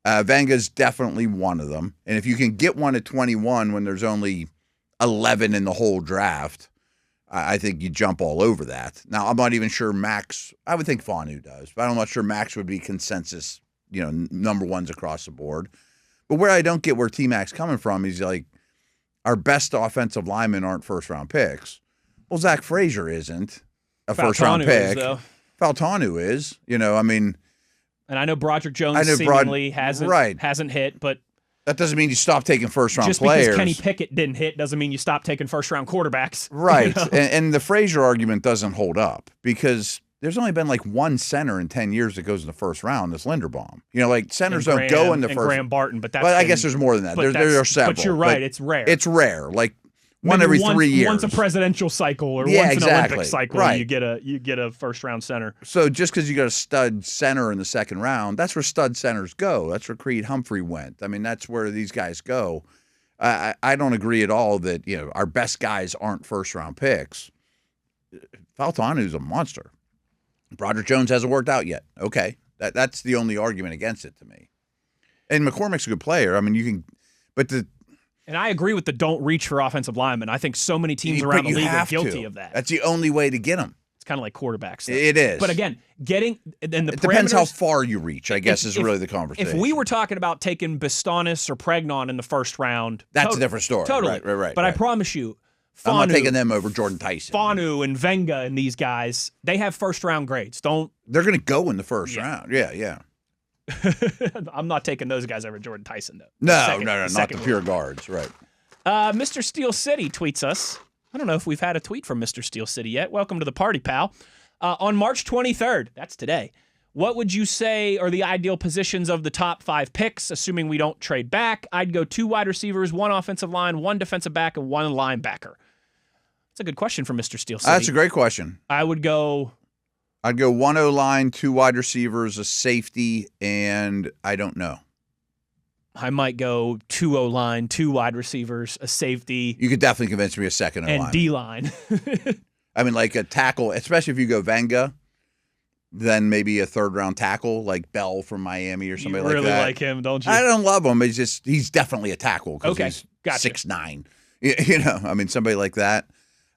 Venga's definitely one of them. And if you can get one at 21 when there's only 11 in the whole draft, I think you jump all over that. Now, I'm not even sure Max, I would think Fanu does, but I'm not sure Max would be consensus, number 1s across the board. But where I don't get where T-Mac's coming from is like, our best offensive linemen aren't first-round picks. Well, Zach Frazier isn't a first-round pick. Faltanu is, though. Faltanu is. And I know Broderick Jones seemingly hasn't hit, but that doesn't mean you stop taking first-round just players. Just because Kenny Pickett didn't hit doesn't mean you stop taking first-round quarterbacks. Right. You know? And the Frazier argument doesn't hold up because there's only been like one center in 10 years that goes in the first round. That's Linderbaum. You know, like centers don't go in the first. Graham Barton, but that's. Well, I guess there's more than that. There are several. But you're right. It's rare. It's rare. Like one Maybe every 3 years. Once a presidential cycle or once an Olympic cycle, right. you get a first-round center. So just because you got a stud center in the second round, that's where stud centers go. That's where Creed Humphrey went. I mean, that's where these guys go. I don't agree at all that our best guys aren't first-round picks. Faltanu's a monster. Broderick Jones hasn't worked out yet. Okay, that's the only argument against it to me. And McCormick's a good player. I mean, you can, but and I agree with the don't reach for offensive linemen. I think so many teams around the league are guilty of that. That's the only way to get them. It's kind of like quarterbacks. Though. It is. But again, it depends how far you reach, I guess, is really the conversation. If we were talking about taking Bastonis or Pregnon in the first round, that's a different story. Totally. Right. But I promise you, I'm not taking them over Jordan Tyson. Fanu and Venga and these guys, they have first-round grades. They're going to go in the first round. Yeah. I'm not taking those guys over Jordan Tyson, though. No, not the pure guards, right. Mr. Steel City tweets us. I don't know if we've had a tweet from Mr. Steel City yet. Welcome to the party, pal. On March 23rd, that's today, what would you say are the ideal positions of the top 5 picks, assuming we don't trade back? I'd go 2 wide receivers, 1 offensive line, 1 defensive back, and 1 linebacker. That's a good question from Mr. Steel City. That's a great question. I'd go 1 O-line, 2 wide receivers, a safety, and I don't know. I might go 2 O-line, 2 wide receivers, a safety. You could definitely convince me a second O-line. And D-line. I mean, like a tackle, especially if you go Venga, then maybe a third-round tackle like Bell from Miami or somebody like that. You really like him, don't you? I don't love him. He's definitely a tackle because he's gotcha. 6'9". I mean, somebody like that.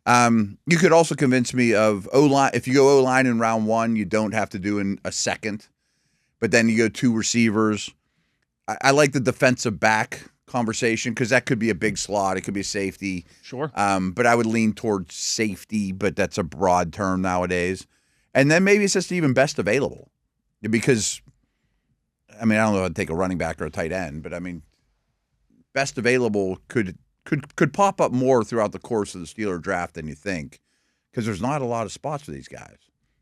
You could also convince me of O-line. If you go O-line in round 1, you don't have to do a second. But then you go 2 receivers. I like the defensive back conversation because that could be a big slot. It could be a safety. Sure. But I would lean towards safety, but that's a broad term nowadays. And then maybe it's just even best available because, I mean, I don't know if I'd take a running back or a tight end, but I mean, best available could pop up more throughout the course of the Steeler draft than you think because there's not a lot of spots for these guys.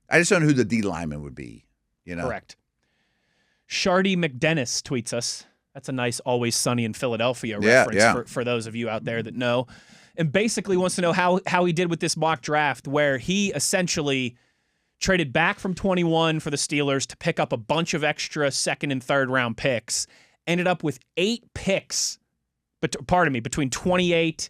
I just don't know who the D lineman would be, Correct. Shardy McDennis tweets us. That's a nice Always Sunny in Philadelphia reference for those of you out there that know. And basically wants to know how he did with this mock draft where he essentially traded back from 21 for the Steelers to pick up a bunch of extra second and third round picks. Ended up with 8 picks, between 28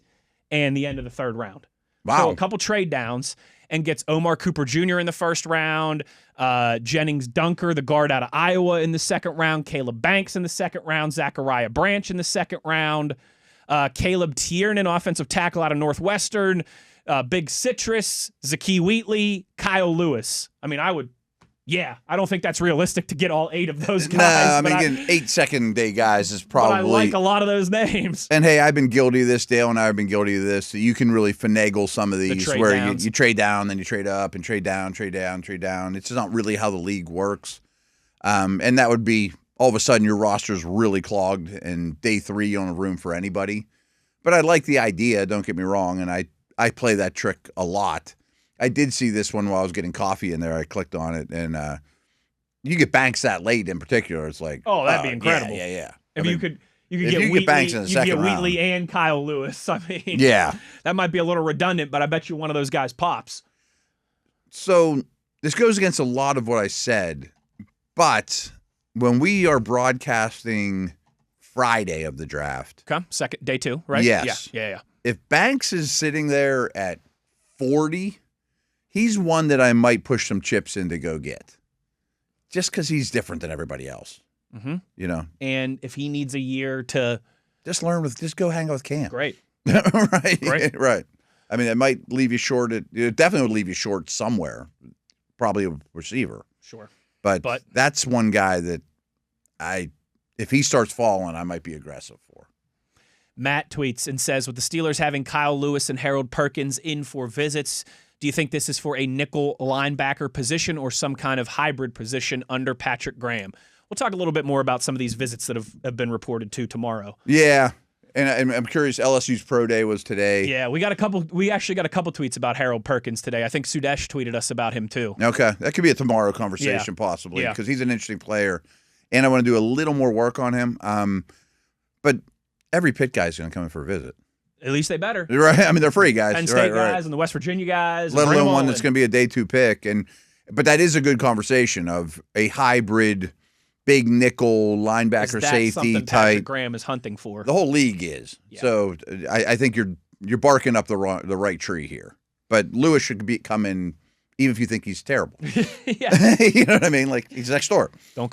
and the end of the third round. Wow. So a couple trade downs and gets Omar Cooper Jr. in the first round, Jennings Dunker, the guard out of Iowa, in the second round, Caleb Banks in the second round, Zachariah Branch in the second round, Caleb Tiernan, offensive tackle out of Northwestern, Big Citrus, Zakee Wheatley, Kyle Lewis. I mean, I don't think that's realistic to get all 8 of those guys. No, I mean, getting 8 second-day guys is probably... But I like a lot of those names. And, hey, I've been guilty of this. Dale and I have been guilty of this. You can really finagle some of these where you trade down, then you trade up, and trade down, trade down, trade down. It's just not really how the league works. And that would be, all of a sudden, your roster's really clogged, and day 3, you don't have room for anybody. But I like the idea, don't get me wrong, and I play that trick a lot. I did see this one while I was getting coffee in there. I clicked on it, and you get Banks that late in particular. It's like, that'd be incredible. Yeah. If you could get Banks in the second round, Wheatley and Kyle Lewis. I mean, yeah, that might be a little redundant, but I bet you one of those guys pops. So this goes against a lot of what I said, but when we are broadcasting Friday of the draft, okay, day 2, right? Yes, yeah. If Banks is sitting there at 40, he's one that I might push some chips in to go get. Just because he's different than everybody else. Mm-hmm. And if he needs a year to... Just go hang out with Cam. Great. Right? Great. Right. I mean, it might leave you short. It definitely would leave you short somewhere. Probably a receiver. Sure. But that's one guy that if he starts falling, I might be aggressive for. Matt tweets and says, with the Steelers having Kyle Lewis and Harold Perkins in for visits, Do you think this is for a nickel linebacker position or some kind of hybrid position under Patrick Graham? We'll talk a little bit more about some of these visits that have been reported to tomorrow. Yeah. And I'm curious, LSU's pro day was today. Yeah, we actually got a couple tweets about Harold Perkins today. I think Sudesh tweeted us about him too. Okay. That could be a tomorrow conversation possibly because he's an interesting player. And I want to do a little more work on him. But every Pitt guy's going to come in for a visit. At least they better. Right. I mean, they're free guys. Penn State guys and the West Virginia guys. Let alone one that's going to be a day 2 pick. But that is a good conversation of a hybrid big nickel linebacker safety type. Patrick Graham is hunting for. The whole league is. Yeah. So I think you're barking up the right tree here. But Lewis should come in even if you think he's terrible. Yeah. You know what I mean? Like he's next door. Don't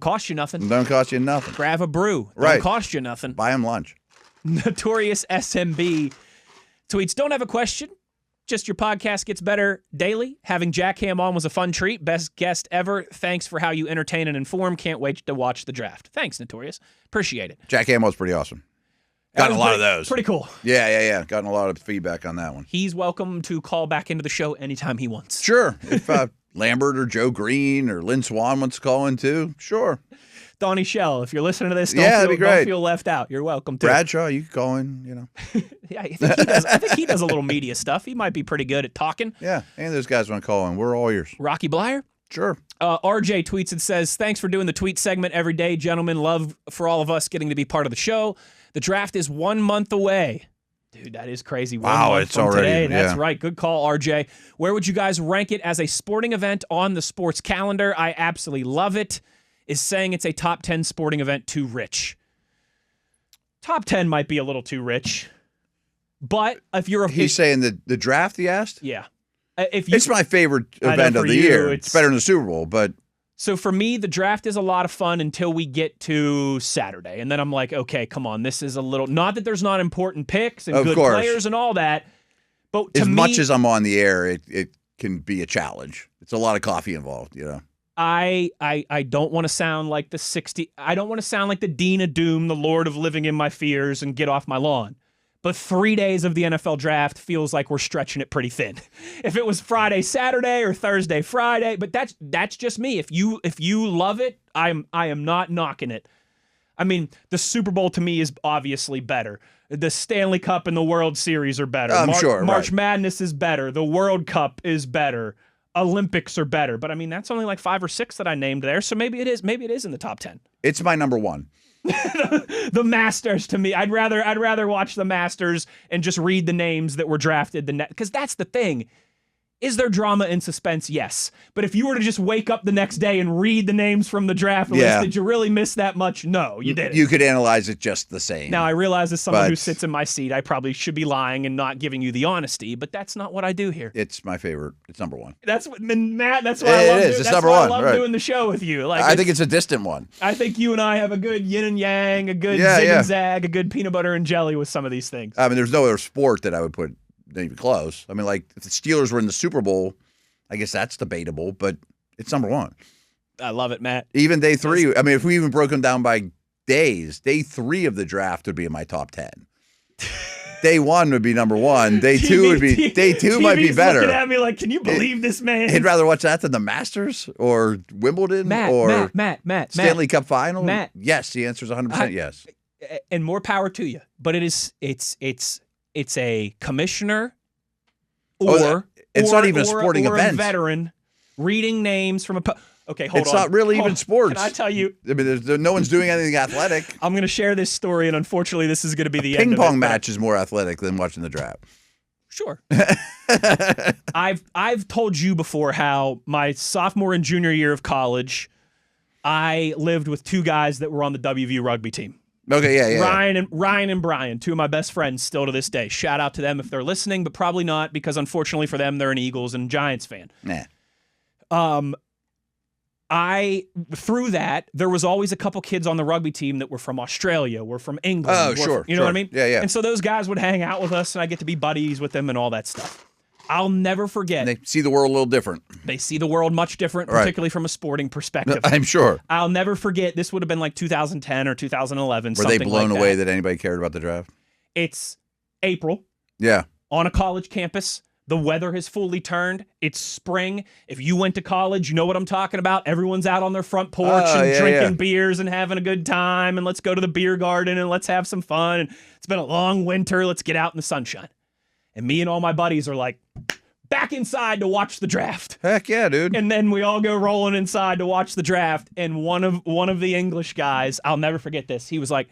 cost you nothing. Don't cost you nothing. Grab a brew. Right. Don't cost you nothing. Buy him lunch. Notorious SMB tweets, don't have a question. Just your podcast gets better daily. Having Jack Ham on was a fun treat. Best guest ever. Thanks for how you entertain and inform. Can't wait to watch the draft. Thanks, Notorious. Appreciate it. Jack Ham was pretty awesome. Gotten a lot of those. Pretty cool. Yeah. Gotten a lot of feedback on that one. He's welcome to call back into the show anytime he wants. Sure. If Lambert or Joe Green or Lynn Swan wants to call in too, sure. Donnie Shell, if you're listening to this, that'd be great. Don't feel left out. You're welcome to. Bradshaw, you can call in, you know. Yeah, I think he does a little media stuff. He might be pretty good at talking. Yeah, and those guys want to call in. We're all ears. Rocky Blyer? Sure. RJ tweets and says, thanks for doing the tweet segment every day, gentlemen. Love for all of us getting to be part of the show. The draft is 1 month away. Dude, that is crazy. Wow, it's already today. That's right. Good call, RJ. Where would you guys rank it as a sporting event on the sports calendar? I absolutely love it. Is saying it's a top 10 sporting event too rich? Top 10 might be a little too rich. But if you're He's saying the draft, he asked? Yeah. It's my favorite event of the year. It's better than the Super Bowl, but... So for me, the draft is a lot of fun until we get to Saturday. And then I'm like, okay, come on. This is a little... Not that there's not important picks and good players and all that. But to as much as I'm on the air, it can be a challenge. It's a lot of coffee involved, you know? I don't want to sound like I don't want to sound like the Dean of Doom, the Lord of living in my fears, and get off my lawn. But 3 days of the NFL draft feels like we're stretching it pretty thin. If it was Friday, Saturday, or Thursday, Friday, but that's just me. If you love it, I am not knocking it. I mean, the Super Bowl to me is obviously better. The Stanley Cup and the World Series are better. I'm sure. March Madness is better. The World Cup is better. Olympics are better, but I mean that's only like 5 or 6 that I named there, so maybe it is in the top 10. It's my number 1. The Masters to me, I'd rather watch the Masters and just read the names that were drafted than that, because that's the thing. Is there drama and suspense? Yes. But if you were to just wake up the next day and read the names from the draft list, did you really miss that much? No, you didn't. You could analyze it just the same. Now, I realize as someone who sits in my seat, I probably should be lying and not giving you the honesty, but that's not what I do here. It's my favorite. It's number 1. Matt, that's why I love doing the show with you. Like, I think it's a distant one. I think you and I have a good yin and yang, a good zig and zag, a good peanut butter and jelly with some of these things. I mean, there's no other sport that I would put even close. I mean, like, if the Steelers were in the Super Bowl, I guess that's debatable, but it's number 1. I love it, Matt. Even day 3, I mean, if we even broke them down by days, day 3 of the draft would be in my top 10. Day 1 would be number 1. Day 2 would be... Day 2 might be better. Looking at me like, can you believe this man? He'd rather watch that than the Masters or Wimbledon Matt, Stanley Cup Final? Matt. Yes, the answer is 100% yes. And more power to you. But it's a commissioner it's not even a sporting event. A veteran reading names from okay, hold on. It's not really even sports. Can I tell you? I mean, no one's doing anything athletic. I'm going to share this story, and unfortunately, this is going to be the end of it. Ping pong match is more athletic than watching the draft. Sure. I've told you before how my sophomore and junior year of college, I lived with 2 guys that were on the WVU rugby team. Okay, yeah. Ryan and Brian, 2 of my best friends still to this day. Shout out to them if they're listening, but probably not, because unfortunately for them, they're an Eagles and Giants fan. Nah. Through that, there was always a couple kids on the rugby team that were from Australia, were from England. Oh, sure. You know what I mean? Yeah. And so those guys would hang out with us, and I get to be buddies with them and all that stuff. I'll never forget. They see the world a little different. They see the world much different, particularly from a sporting perspective. I'm sure. I'll never forget. This would have been like 2010 or 2011. Were they blown away that anybody cared about the draft? It's April. Yeah. On a college campus. The weather has fully turned. It's spring. If you went to college, you know what I'm talking about. Everyone's out on their front porch drinking beers and having a good time. And let's go to the beer garden and let's have some fun. And it's been a long winter. Let's get out in the sunshine. And me and all my buddies are like, back inside to watch the draft. Heck yeah, dude. And then we all go rolling inside to watch the draft. And one of the English guys, I'll never forget this. He was like,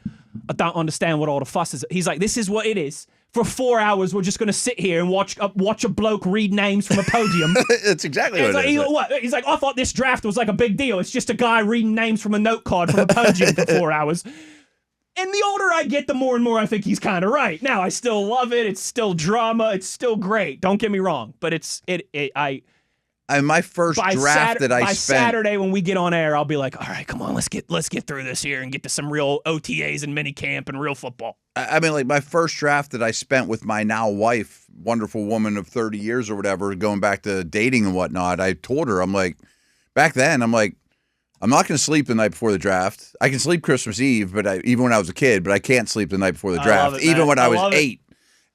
I don't understand what all the fuss is. He's like, this is what it is. For 4 hours, we're just going to sit here and watch a bloke read names from a podium. That's exactly what it is. He's like, I thought this draft was like a big deal. It's just a guy reading names from a note card from a podium for 4 hours. And the older I get, the more and more I think he's kind of right. Now, I still love it. It's still drama. It's still great. Don't get me wrong. But my first draft that I spent. By Saturday when we get on air, I'll be like, all right, come on, let's get through this here and get to some real OTAs and mini camp and real football. I mean, like my first draft that I spent with my now wife, wonderful woman of 30 years or whatever, going back to dating and whatnot, I told her, I'm like, back then, I'm like, I'm not going to sleep the night before the draft. I can sleep Christmas Eve, but even when I was a kid, but I can't sleep the night before the draft, even when I was 8.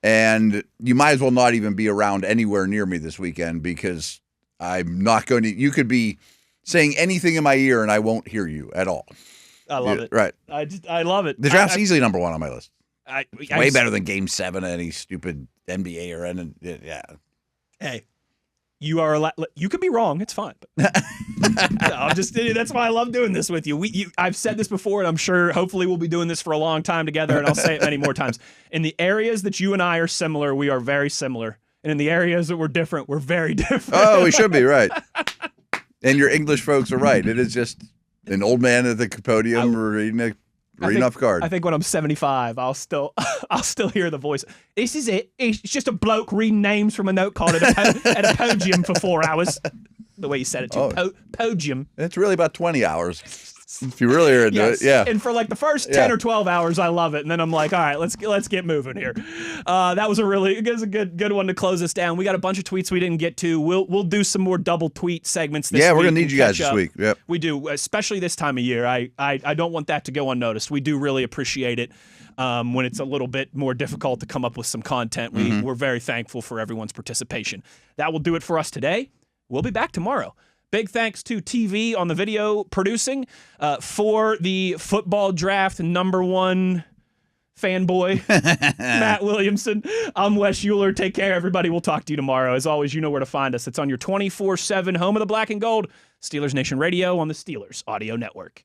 And you might as well not even be around anywhere near me this weekend because I'm not going to. You could be saying anything in my ear and I won't hear you at all. I love it. Right. I love it. The draft's easily number 1 on my list. Way better than Game 7 of any stupid NBA or anything. Yeah. Hey, you could be wrong. It's fine. But that's why I love doing this with you. I've said this before, and I'm sure hopefully we'll be doing this for a long time together, and I'll say it many more times. In the areas that you and I are similar, we are very similar. And in the areas that we're different, we're very different. Oh, we should be, right. And your English folks are right. It is just an old man at the podium reading off cards. I think when I'm 75, I'll still hear the voice. This is it. It's just a bloke reading names from a note card at a podium for 4 hours. The way you said it, too. Podium. It's really about 20 hours. If you really are into it, yeah. And for like the first 10 or 12 hours, I love it. And then I'm like, all right, let's get moving here. That was a good one to close us down. We got a bunch of tweets we didn't get to. We'll do some more double tweet segments this week. Yeah, we're going to need you guys this week. Yep. We do, especially this time of year. I don't want that to go unnoticed. We do really appreciate it when it's a little bit more difficult to come up with some content. We're very thankful for everyone's participation. That will do it for us today. We'll be back tomorrow. Big thanks to TV on the video producing for the football draft #1 fanboy, Matt Williamson. I'm Wes Uhler. Take care, everybody. We'll talk to you tomorrow. As always, you know where to find us. It's on your 24/7 home of the black and gold, Steelers Nation Radio on the Steelers Audio Network.